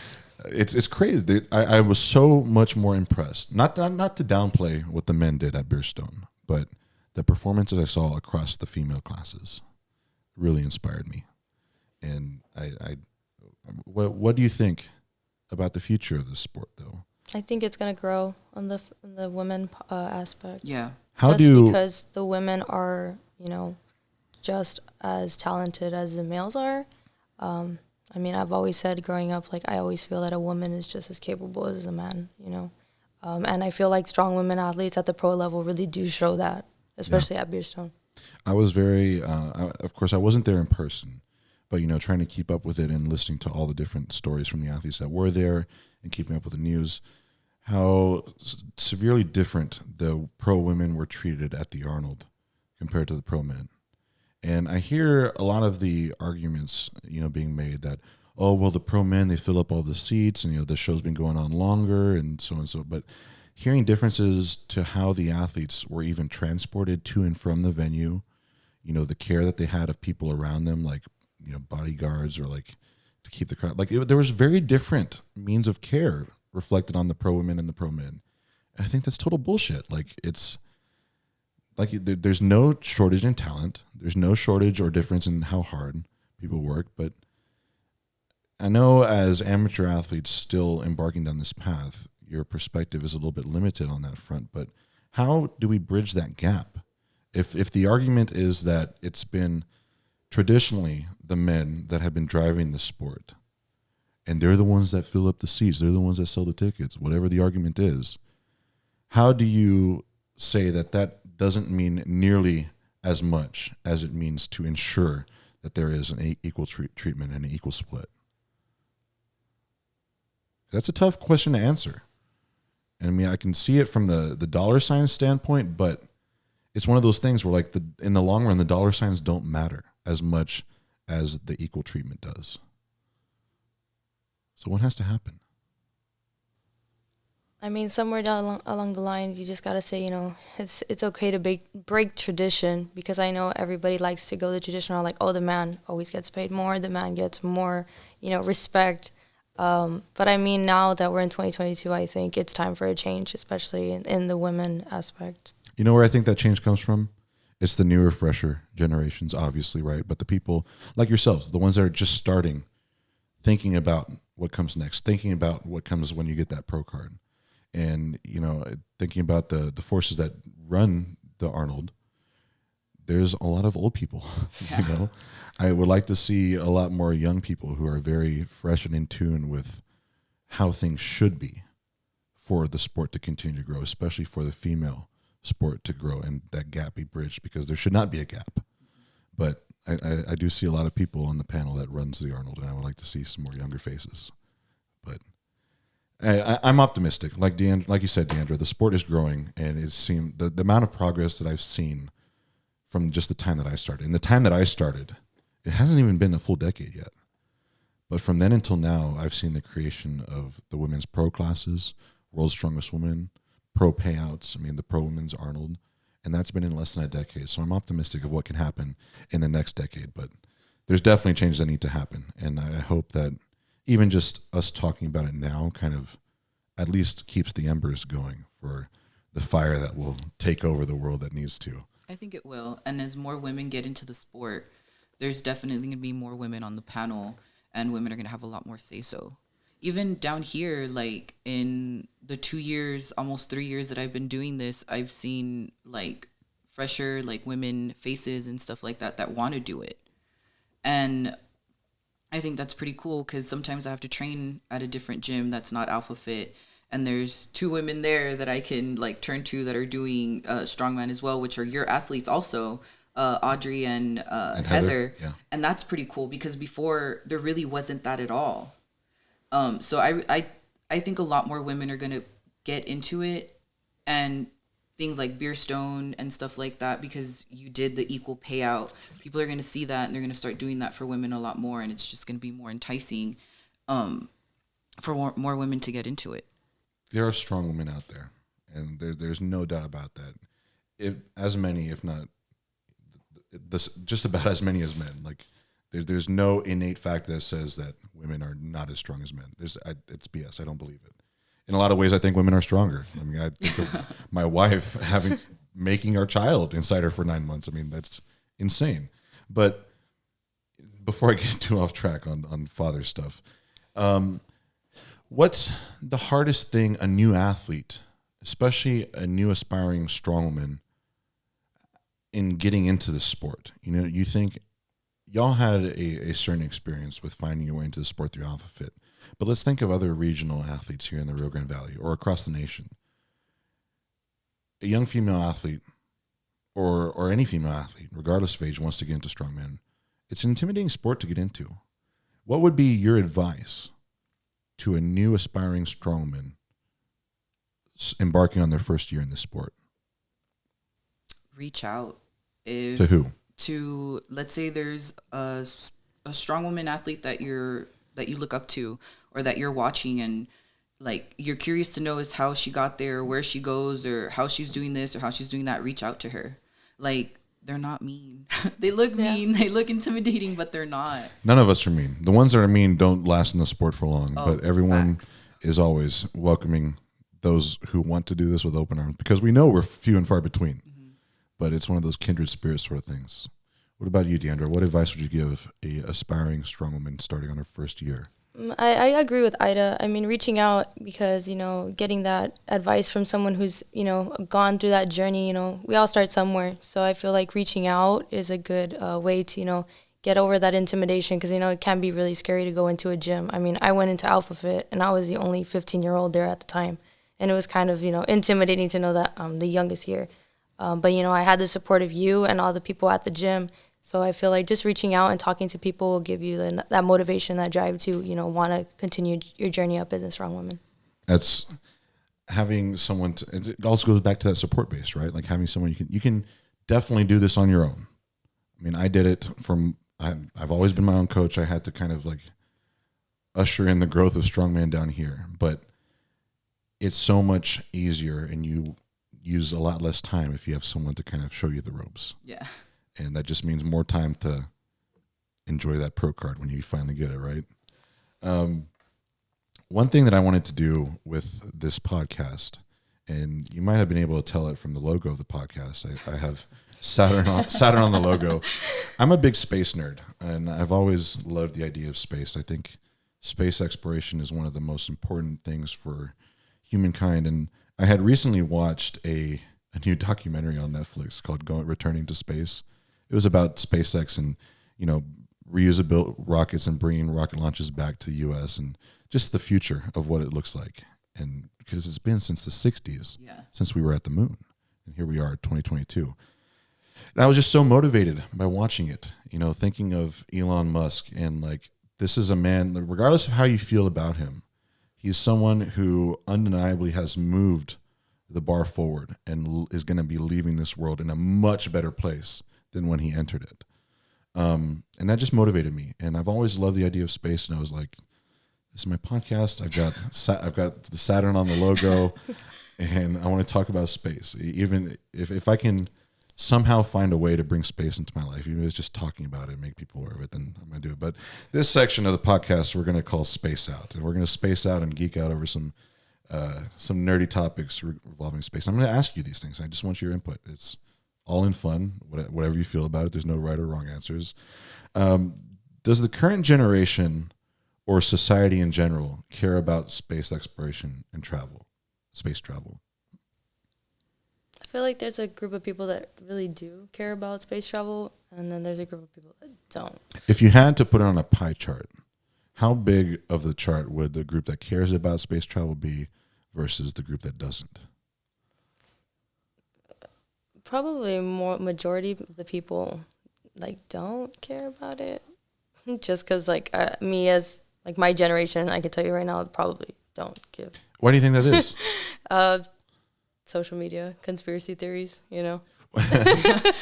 it's crazy. I was so much more impressed. Not to downplay what the men did at Beerstone, but the performances I saw across the female classes really inspired me. And what do you think about the future of this sport, though? I think it's going to grow on the women aspect. yeah. Because the women are, just as talented as the males are. I mean, I've always said growing up, like, I always feel that a woman is just as capable as a man, and I feel like strong women athletes at the pro level really do show that, especially at Beerstone. I was very, of course, I wasn't there in person, but, trying to keep up with it and listening to all the different stories from the athletes that were there and keeping up with the news, how severely different the pro women were treated at the Arnold compared to the pro men. And I hear a lot of the arguments, being made that, oh, well, the pro men, they fill up all the seats and, the show's been going on longer and so and so. But hearing differences to how the athletes were even transported to and from the venue, the care that they had of people around them, like, bodyguards or like to keep the crowd. Like, there was very different means of care reflected on the pro women and the pro men. And I think that's total bullshit. Like, it's like there's no shortage in talent. There's no shortage or difference in how hard people work. But I know as amateur athletes still embarking down this path, your perspective is a little bit limited on that front. But how do we bridge that gap? If the argument is that it's been traditionally the men that have been driving the sport, and they're the ones that fill up the seats, they're the ones that sell the tickets, whatever the argument is, how do you say that doesn't mean nearly as much as it means to ensure that there is an equal treatment and an equal split? That's a tough question to answer. And I mean, I can see it from the dollar sign standpoint, but it's one of those things where, like, in the long run, the dollar signs don't matter as much as the equal treatment does. So what has to happen? I mean, somewhere down along the line, you just got to say, it's okay to break tradition, because I know everybody likes to go the traditional, like, oh, the man always gets paid more, the man gets more, respect. But I mean, now that we're in 2022, I think it's time for a change, especially in the women aspect. You know where I think that change comes from? It's the newer, fresher generations, obviously, right? But the people like yourselves, the ones that are just starting, thinking about what comes next, thinking about what comes when you get that pro card. And, thinking about the forces that run the Arnold, there's a lot of old people, I would like to see a lot more young people who are very fresh and in tune with how things should be for the sport to continue to grow, especially for the female sport to grow and that gap be bridged, because there should not be a gap. But I do see a lot of people on the panel that runs the Arnold, and I would like to see some more younger faces. But I'm optimistic. Like you said, Deeandra, the sport is growing, and it seemed the amount of progress that I've seen from just the time that I started. In the time that I started, it hasn't even been a full decade yet. But from then until now, I've seen the creation of the women's pro classes, World's Strongest Woman, pro payouts. I mean, the pro women's Arnold, and that's been in less than a decade. So I'm optimistic of what can happen in the next decade. But there's definitely changes that need to happen, and I hope that even just us talking about it now kind of at least keeps the embers going for the fire that will take over the world that needs to. I think it will. And as more women get into the sport, there's definitely going to be more women on the panel, and women are going to have a lot more say-so. Even down here, like in the 2 years, almost 3 years that I've been doing this, I've seen like fresher, like women faces and stuff like that want to do it. And I think that's pretty cool, because sometimes I have to train at a different gym that's not Alpha Fit, and there's 2 women there that I can like turn to that are doing strongman as well, which are your athletes also. Audrey and Heather. Yeah. And that's pretty cool because before there really wasn't that at all. So I think a lot more women are going to get into it, and things like Beerstone and stuff like that, because you did the equal payout. People are going to see that and they're going to start doing that for women a lot more. And it's just going to be more enticing for more women to get into it. There are strong women out there, and there's no doubt about that. As many, if not just about as many as men. Like there's no innate fact that says that women are not as strong as men. It's BS. I don't believe it. In a lot of ways, I think women are stronger. I mean, I think of my wife making our child inside her for 9 months. I mean, that's insane. But before I get too off track on father stuff, what's the hardest thing a new athlete, especially a new aspiring strongwoman, in getting into the sport? You know, you think y'all had a certain experience with finding your way into the sport through Alpha Fit. But let's think of other regional athletes here in the Rio Grande Valley or across the nation. A young female athlete or any female athlete, regardless of age, wants to get into strongman. It's an intimidating sport to get into. What would be your advice to a new aspiring strongman embarking on their first year in this sport? Reach out. To who? To, let's say there's a strong woman athlete that you look up to or that you're watching, and like you're curious to know is how she got there, where she goes, or how she's doing this or how she's doing that. Reach out to her. Like, they're not mean. They look mean, they look intimidating, but they're not. None of us are mean. The ones that are mean don't last in the sport for long, but everyone is always welcoming those who want to do this with open arms, because we know we're few and far between. But it's one of those kindred spirits sort of things. What about you, Deeandra? What advice would you give a aspiring strong woman starting on her first year? I agree with Ayda. I mean, reaching out, because, getting that advice from someone who's, gone through that journey, we all start somewhere. So I feel like reaching out is a good way to, get over that intimidation, because, it can be really scary to go into a gym. I mean, I went into Alpha Fit, and I was the only 15-year-old there at the time. And it was kind of, intimidating to know that I'm the youngest here. But, I had the support of you and all the people at the gym. So I feel like just reaching out and talking to people will give you that motivation, that drive to, want to continue your journey up as a strong woman. That's having someone it also goes back to that support base, right? Like having someone you can definitely do this on your own. I mean, I did it I've always been my own coach. I had to kind of like usher in the growth of strongman down here, but it's so much easier and you use a lot less time if you have someone to kind of show you the ropes. Yeah. And that just means more time to enjoy that pro card when you finally get it, right? One thing that I wanted to do with this podcast, and you might have been able to tell it from the logo of the podcast, I have Saturn on the logo. I'm a big space nerd, and I've always loved the idea of space. I think space exploration is one of the most important things for humankind. And I had recently watched a new documentary on Netflix called Returning to Space. It was about SpaceX and, reusable rockets and bringing rocket launches back to the U.S. and just the future of what it looks like. And because it's been since the 60s, since we were at the moon. And here we are, 2022. And I was just so motivated by watching it, thinking of Elon Musk. And like, this is a man, regardless of how you feel about him, he's someone who undeniably has moved the bar forward and is going to be leaving this world in a much better place than when he entered it. And that just motivated me. And I've always loved the idea of space. And I was like, this is my podcast. I've got the Saturn on the logo, and I want to talk about space. Even if I can somehow find a way to bring space into my life, even if it's just talking about it, make people aware of it, then I'm going to do it. But this section of the podcast, we're going to call Space Out. And we're going to space out and geek out over some nerdy topics revolving space. I'm going to ask you these things. I just want your input. It's all in fun, whatever you feel about it. There's no right or wrong answers. Does the current generation or society in general care about space exploration and travel, space travel? I feel like there's a group of people that really do care about space travel, and then there's a group of people that don't. If you had to put it on a pie chart, how big of the chart would the group that cares about space travel be versus the group that doesn't? Probably more majority of the people like don't care about it. Just because like me as like my generation, I can tell you right now, probably don't give. Why do you think that is? Social media, conspiracy theories, you know.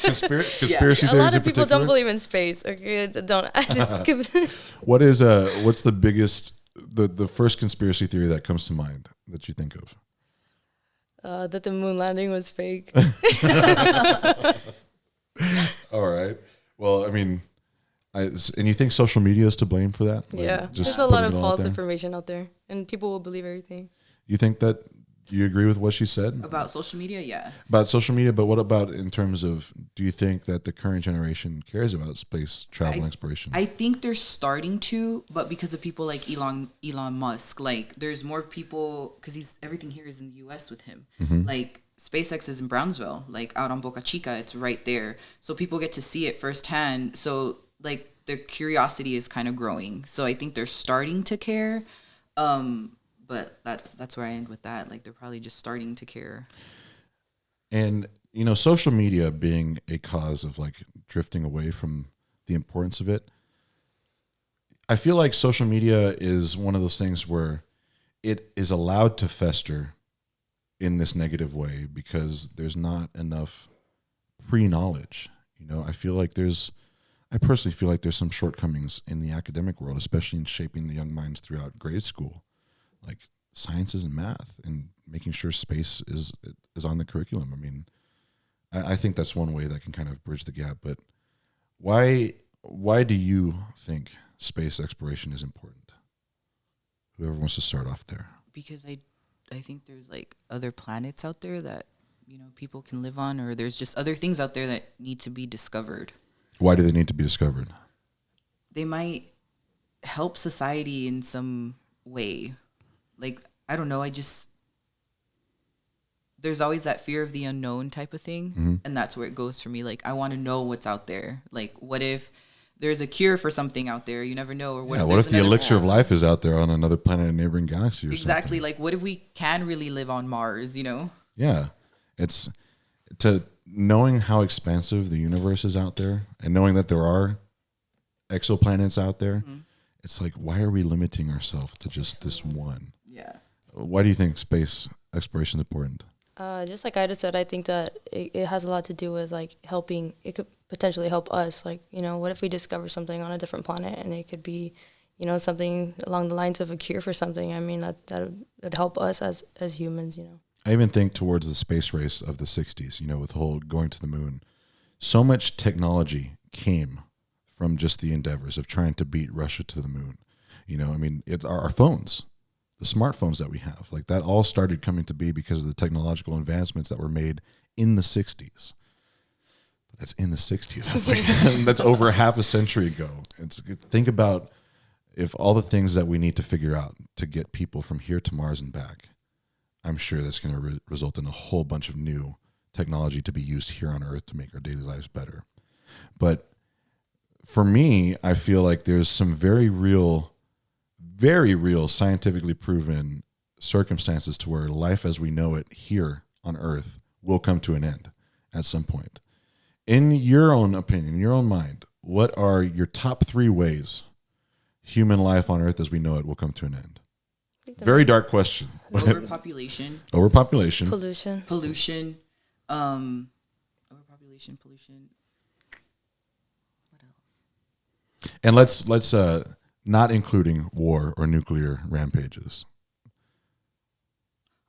Conspiracy theories. A lot of people particular? don't believe in space. Okay, don't. I just skip it. What's the biggest, the first conspiracy theory that comes to mind that you think of? That the moon landing was fake. All right. Well, I mean, and you think social media is to blame for that? Yeah, Just there's a lot of putting it all out false there? information out there, and people will believe everything. You think that? Do you agree with what she said About social media? Yeah. about social media? But what about in terms of? Do you think that the current generation cares about space travel and exploration? I think they're starting to, but because of people like Elon Musk, like there's more people because everything here is in the U.S. with him. Like SpaceX is in Brownsville, like out on Boca Chica, it's right there, so people get to see it firsthand. So like their curiosity is kind of growing. So I think they're starting to care. But that's where I end with that. Like they're probably just starting to care. And social media being a cause of like drifting away from the importance of it. I feel like social media is one of those things where it is allowed to fester in this negative way because there's not enough pre-knowledge. I personally feel like there's some shortcomings in the academic world, especially in shaping the young minds throughout grade school, like sciences and math, and making sure space is on the curriculum. I mean, I think that's one way that can kind of bridge the gap. But why do you think space exploration is important? Whoever wants to start off there. Because I think there's like other planets out there that people can live on, or there's just other things out there that need to be discovered. Why do they need to be discovered? They might help society in some way. Like, I don't know, there's always that fear of the unknown type of thing. And that's where it goes for me. Like, I want to know what's out there. Like, what if there's a cure for something out there? You never know. Or what if the elixir of life is out there on another planet, a neighboring galaxy or exactly. something? Like, what if we can really live on Mars, Yeah. It's knowing how expansive the universe is out there and knowing that there are exoplanets out there. It's like, why are we limiting ourselves to just this one? Yeah. Why do you think space exploration is important? Just like Ayda said, I think that it has a lot to do with like helping. It could potentially help us. Like, what if we discover something on a different planet and it could be, something along the lines of a cure for something. I mean, that would help us as humans. I even think towards the space race of the 60s, with the whole going to the moon. So much technology came from just the endeavors of trying to beat Russia to the moon. Our phones, the smartphones that we have, like that all started coming to be because of the technological advancements that were made in the 60s. But that's in the 60s. That's, that's over half a century ago. Think about if all the things that we need to figure out to get people from here to Mars and back, I'm sure that's going to result in a whole bunch of new technology to be used here on Earth to make our daily lives better. But for me, I feel like there's some very real scientifically proven circumstances to where life as we know it here on Earth will come to an end at some point. In your own opinion, in your own mind, what are your top 3 ways human life on Earth as we know it will come to an end? Very dark question. Overpopulation. Overpopulation. Pollution. Overpopulation, pollution. What else? And let's not including war or nuclear rampages.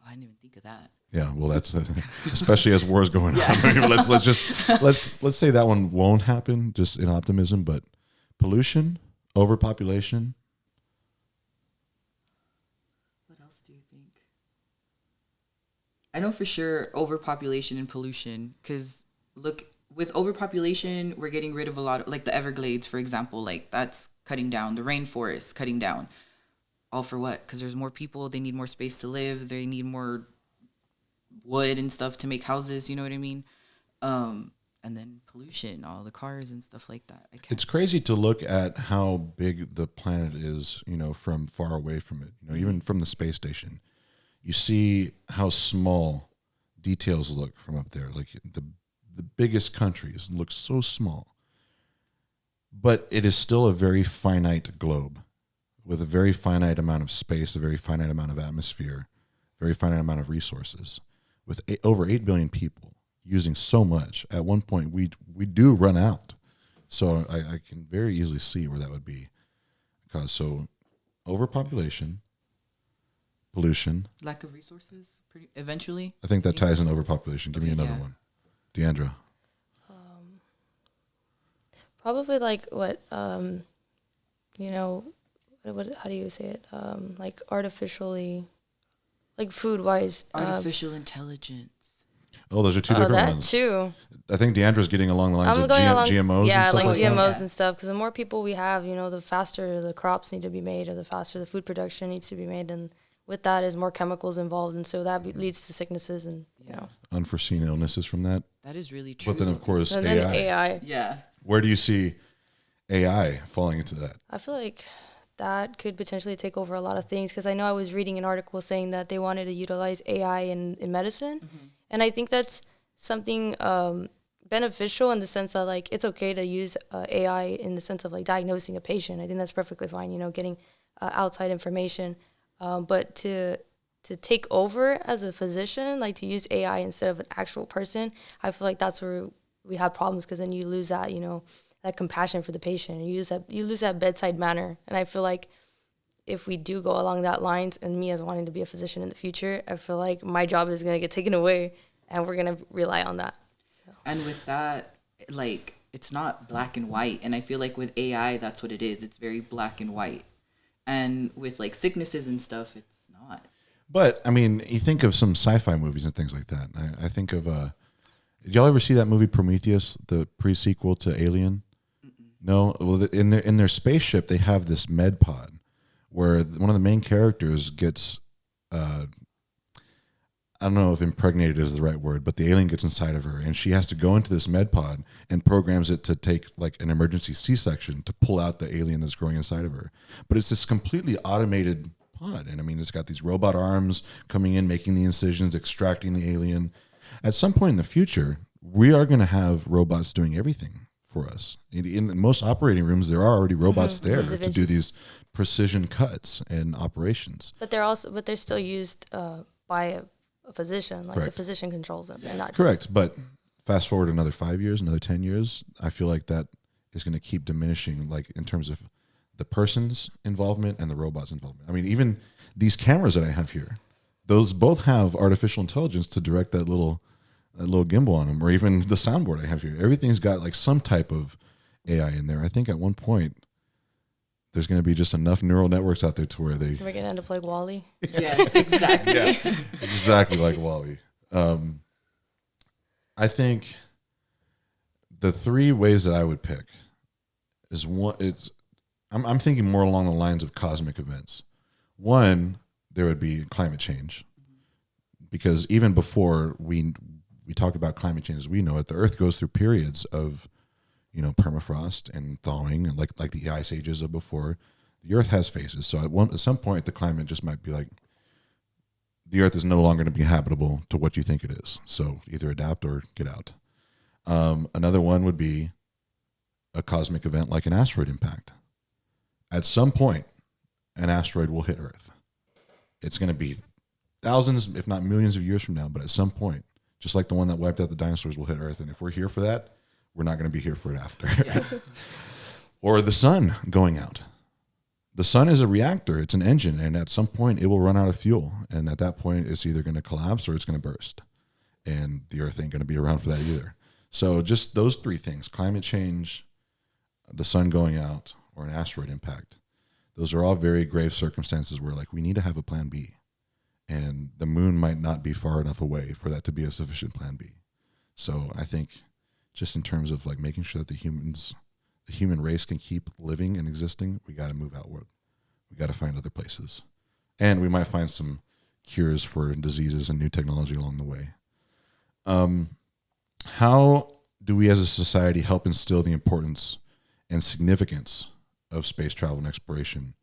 Oh, I didn't even think of that. Yeah, well, that's especially as war is going on. I mean, let's say that one won't happen, just in optimism. But pollution, overpopulation. What else do you think? I know for sure overpopulation and pollution. Because look, with overpopulation, we're getting rid of a lot of, like the Everglades, for example. Like that's cutting down, the rainforest cutting down. All for what? Because there's more people. They need more space to live. They need more wood and stuff to make houses. You know what I mean? And then pollution, all the cars and stuff like that. It's crazy to look at how big the planet is, from far away from it. Even from the space station, you see how small details look from up there. Like the biggest countries look so small. But it is still a very finite globe with a very finite amount of space, a very finite amount of atmosphere, very finite amount of resources. With over 8 billion people using so much, at one point we do run out. So I can very easily see where that would be. Because so overpopulation, pollution. Lack of resources, eventually. I think that ties in overpopulation. Give me another one. Deeandra. Probably like what, you know, how do you say it? Like artificially, like food-wise. Artificial intelligence. Oh, those are two different that ones. Too. I think Deandra's getting along the lines of GMOs yeah, and stuff like GMOs that. and stuff. Because the more people we have, you know, the faster the crops need to be made, or the faster the food production needs to be made, and with that is more chemicals involved, and so that leads to sicknesses and you know unforeseen illnesses from that. That is really true. But then of course and AI. then AI. Yeah. Where do you see AI falling into that? I feel like that could potentially take over a lot of things, because I know I was reading an article saying that they wanted to utilize AI in medicine, and I think that's something beneficial in the sense that like it's okay to use AI in the sense of like diagnosing a patient. I think that's perfectly fine, you know, getting outside information, but to take over as a physician, like to use AI instead of an actual person, I feel like that's where we have problems, because then you lose that, you know, that compassion for the patient. You lose that bedside manner. And I feel like if we do go along that lines, and me as wanting to be a physician in the future, I feel like my job is going to get taken away, and we're going to rely on that. So. And with that, like, it's not black and white. And I feel like with AI, that's what it is. It's very black and white. And with like sicknesses and stuff, it's not. But I mean, you think of some sci-fi movies and things like that. I think of did y'all ever see that movie Prometheus, the pre-sequel to Alien? No. Well, in their spaceship, they have this med pod where one of the main characters gets, I don't know if impregnated is the right word, but the alien gets inside of her, and she has to go into this med pod and programs it to take like an emergency C-section to pull out the alien that's growing inside of her. But it's this completely automated pod, and I mean, it's got these robot arms coming in, making the incisions, extracting the alien. At some point in the future, we are going to have robots doing everything for us. In most operating rooms, there are already robots there to do these precision cuts and operations. But they're still used by a physician. Like the physician controls them. And not Correct. But fast forward another 5 years, another 10 years, I feel like that is going to keep diminishing, like in terms of the person's involvement and the robot's involvement. I mean, even these cameras that I have here, those both have artificial intelligence to direct that little gimbal on them, or even the soundboard I have here. Everything's got like some type of AI in there. I think at one point there's going to be just enough neural networks out there to where we're going to end up like WALL-E. Yes, exactly. Yeah, exactly like WALL-E. I think the three ways that I would pick is one. I'm thinking more along the lines of cosmic events. One, there would be climate change, because even before we talk about climate change as we know it, the Earth goes through periods of, you know, permafrost and thawing, and like the ice ages of before. The Earth has phases. So at some point, the climate just might be like, the Earth is no longer going to be habitable to what you think it is. So either adapt or get out. Another one would be a cosmic event like an asteroid impact. At some point, an asteroid will hit Earth. It's going to be thousands, if not millions of years from now, but at some point, just like the one that wiped out the dinosaurs, will hit Earth. And if we're here for that, we're not going to be here for it after. Yeah. Or the sun going out. The sun is a reactor. It's an engine. And at some point, it will run out of fuel. And at that point, it's either going to collapse or it's going to burst. And the Earth ain't going to be around for that either. So just those three things, climate change, the sun going out, or an asteroid impact, those are all very grave circumstances where like we need to have a plan B. And the moon might not be far enough away for that to be a sufficient plan B. So I think just in terms of like making sure that the human race can keep living and existing, we got to move outward. We got to find other places. And we might find some cures for diseases and new technology along the way. How do we as a society help instill the importance and significance of space travel and exploration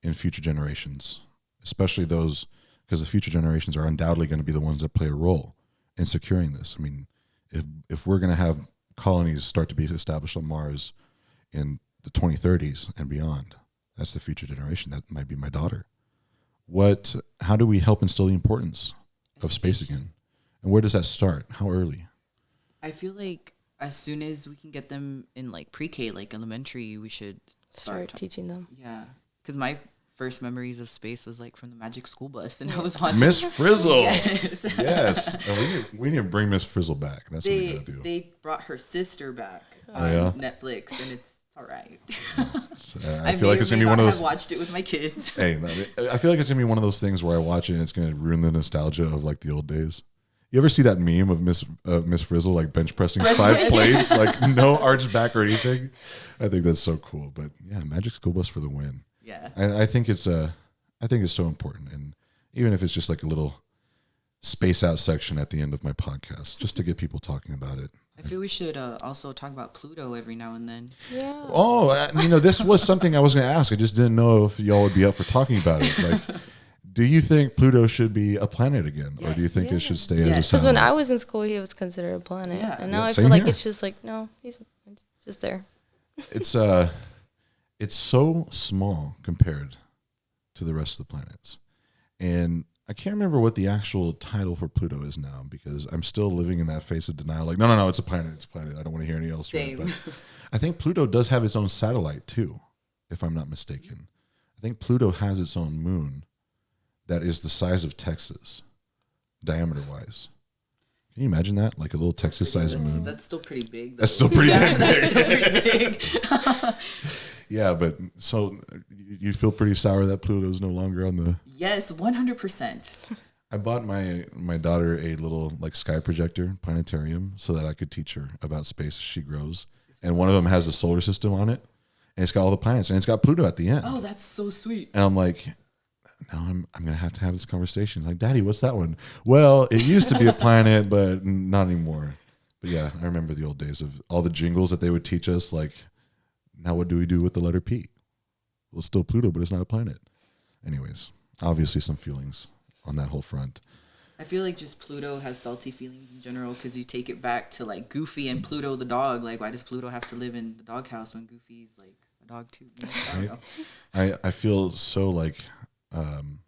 in future generations, especially those, because the future generations are undoubtedly going to be the ones that play a role in securing this? I mean, if we're going to have colonies start to be established on Mars in the 2030s and beyond, that's the future generation. That might be my daughter. How do we help instill the importance of space again? And where does that start? How early? I feel like as soon as we can get them in like pre-K, like elementary, we should start teaching them. Yeah. Because my first memories of space was like from the Magic School Bus, and I was watching Miss Frizzle. Yes. Yes. And we need to bring Miss Frizzle back. That's what we gotta do. They brought her sister back on Netflix, and it's all right. I feel like it's gonna be one of those. I watched it with my kids. Hey, I feel like it's gonna be one of those things where I watch it and it's gonna ruin the nostalgia of like the old days. You ever see that meme of Miss Frizzle like bench pressing 5 plates, like no arch back or anything? I think that's so cool. But yeah, Magic School Bus for the win. Yeah, I think it's so important, and even if it's just like a little space out section at the end of my podcast, just to get people talking about it. I feel we should also talk about Pluto every now and then. Yeah. Oh, this was something I was going to ask. I just didn't know if y'all would be up for talking about it. Like, do you think Pluto should be a planet again, or do you think it should stay as a Because satellite? when I was in school, he was considered a planet, and now I feel like it's just like he's just there. It's so small compared to the rest of the planets, and I can't remember what the actual title for Pluto is now because I'm still living in that phase of denial. Like, no, it's a planet. It's a planet. I don't want to hear anything else. Same. Right? But I think Pluto does have its own satellite too, if I'm not mistaken. I think Pluto has its own moon that is the size of Texas, diameter-wise. Can you imagine that? Like a little Texas-sized moon. That's still pretty big, though. That's still pretty big. That's still pretty big. Yeah, but so you feel pretty sour that Pluto's no longer on the... Yes, 100%. I bought my daughter a little like sky projector planetarium so that I could teach her about space as she grows. And one of them has a solar system on it, and it's got all the planets, and it's got Pluto at the end. Oh, that's so sweet. And I'm like, now I'm going to have this conversation. Like, Daddy, what's that one? Well, it used to be a planet, but not anymore. But yeah, I remember the old days of all the jingles that they would teach us. Like, now what do we do with the letter P? Well, it's still Pluto, but it's not a planet. Anyways, obviously some feelings on that whole front. I feel like just Pluto has salty feelings in general because you take it back to like Goofy and Pluto the dog. Like, why does Pluto have to live in the doghouse when Goofy's like a dog too? You know? I don't know. I feel so like I'm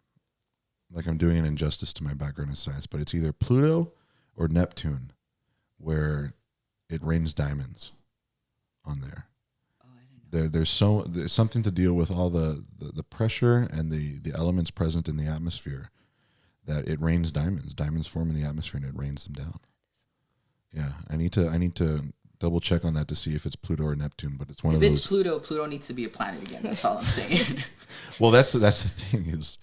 doing an injustice to my background in science, but it's either Pluto or Neptune where it rains diamonds on there. There's something to deal with all the pressure and the elements present in the atmosphere that it rains diamonds. Diamonds form in the atmosphere and it rains them down. Yeah, I need to double check on that to see if it's Pluto or Neptune, but it's one of those. If it's Pluto needs to be a planet again. That's all I'm saying. Well, that's the thing is,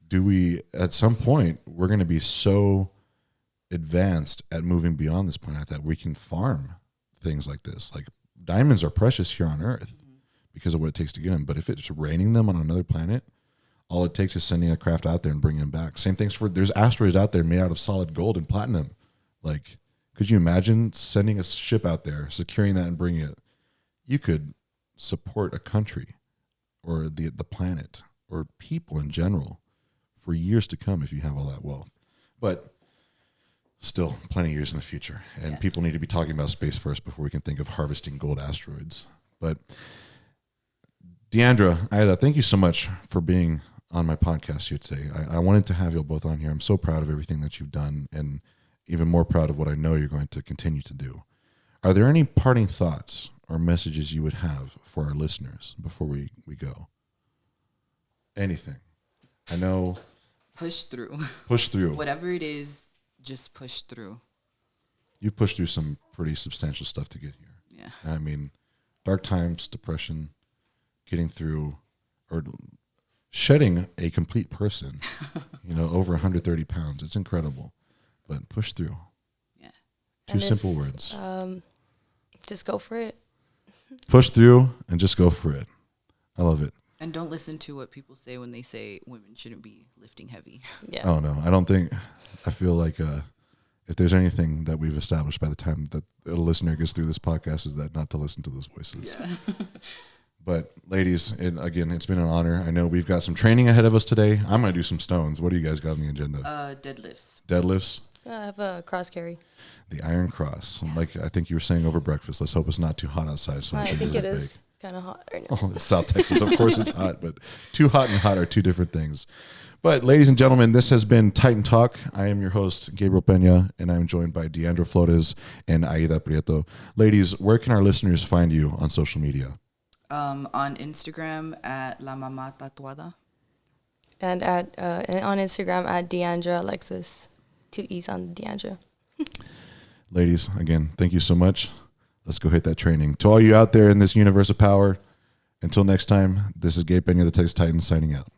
do we at some point we're going to be so advanced at moving beyond this planet that we can farm things like this? Like diamonds are precious here on Earth because of what it takes to get them. But if it's raining them on another planet, all it takes is sending a craft out there and bringing them back. Same things there's asteroids out there made out of solid gold and platinum. Like, could you imagine sending a ship out there, securing that and bringing it? You could support a country or the planet or people in general for years to come if you have all that wealth. But still plenty of years in the future. And people need to be talking about space first before we can think of harvesting gold asteroids. But Deeandra, Ayda, thank you so much for being on my podcast here today. I wanted to have you both on here. I'm so proud of everything that you've done and even more proud of what I know you're going to continue to do. Are there any parting thoughts or messages you would have for our listeners before we go? Anything. I know. Push through. Push through. Whatever it is, just push through. You've pushed through some pretty substantial stuff to get here. Yeah. I mean, dark times, depression, getting through, or shedding a complete person, over 130 pounds. It's incredible. But push through. Yeah. Two simple words. Just go for it. Push through and just go for it. I love it. And don't listen to what people say when they say women shouldn't be lifting heavy. Yeah. Oh, no. I feel like if there's anything that we've established by the time that a listener gets through this podcast is that not to listen to those voices. Yeah. But ladies, it's been an honor. I know we've got some training ahead of us today. I'm going to do some stones. What do you guys got on the agenda? Deadlifts. Deadlifts? I have a cross carry. The Iron Cross. Like I think you were saying over breakfast. Let's hope it's not too hot outside. So I think it is big. kind of hot right now. Oh, it's South Texas. Of course it's hot, but too hot and hot are two different things. But ladies and gentlemen, this has been Titan Talk. I am your host, Gabriel Pena, and I'm joined by Deeandra Flores and Ayda Prieto. Ladies, where can our listeners find you on social media? On Instagram at La Mama Tatuada. And on Instagram at Deeandra Alexis. 2 E's on Deeandra. Ladies, again, thank you so much. Let's go hit that training. To all you out there in this universe of power, until next time, this is Gabe Pena, the Texas Titan, signing out.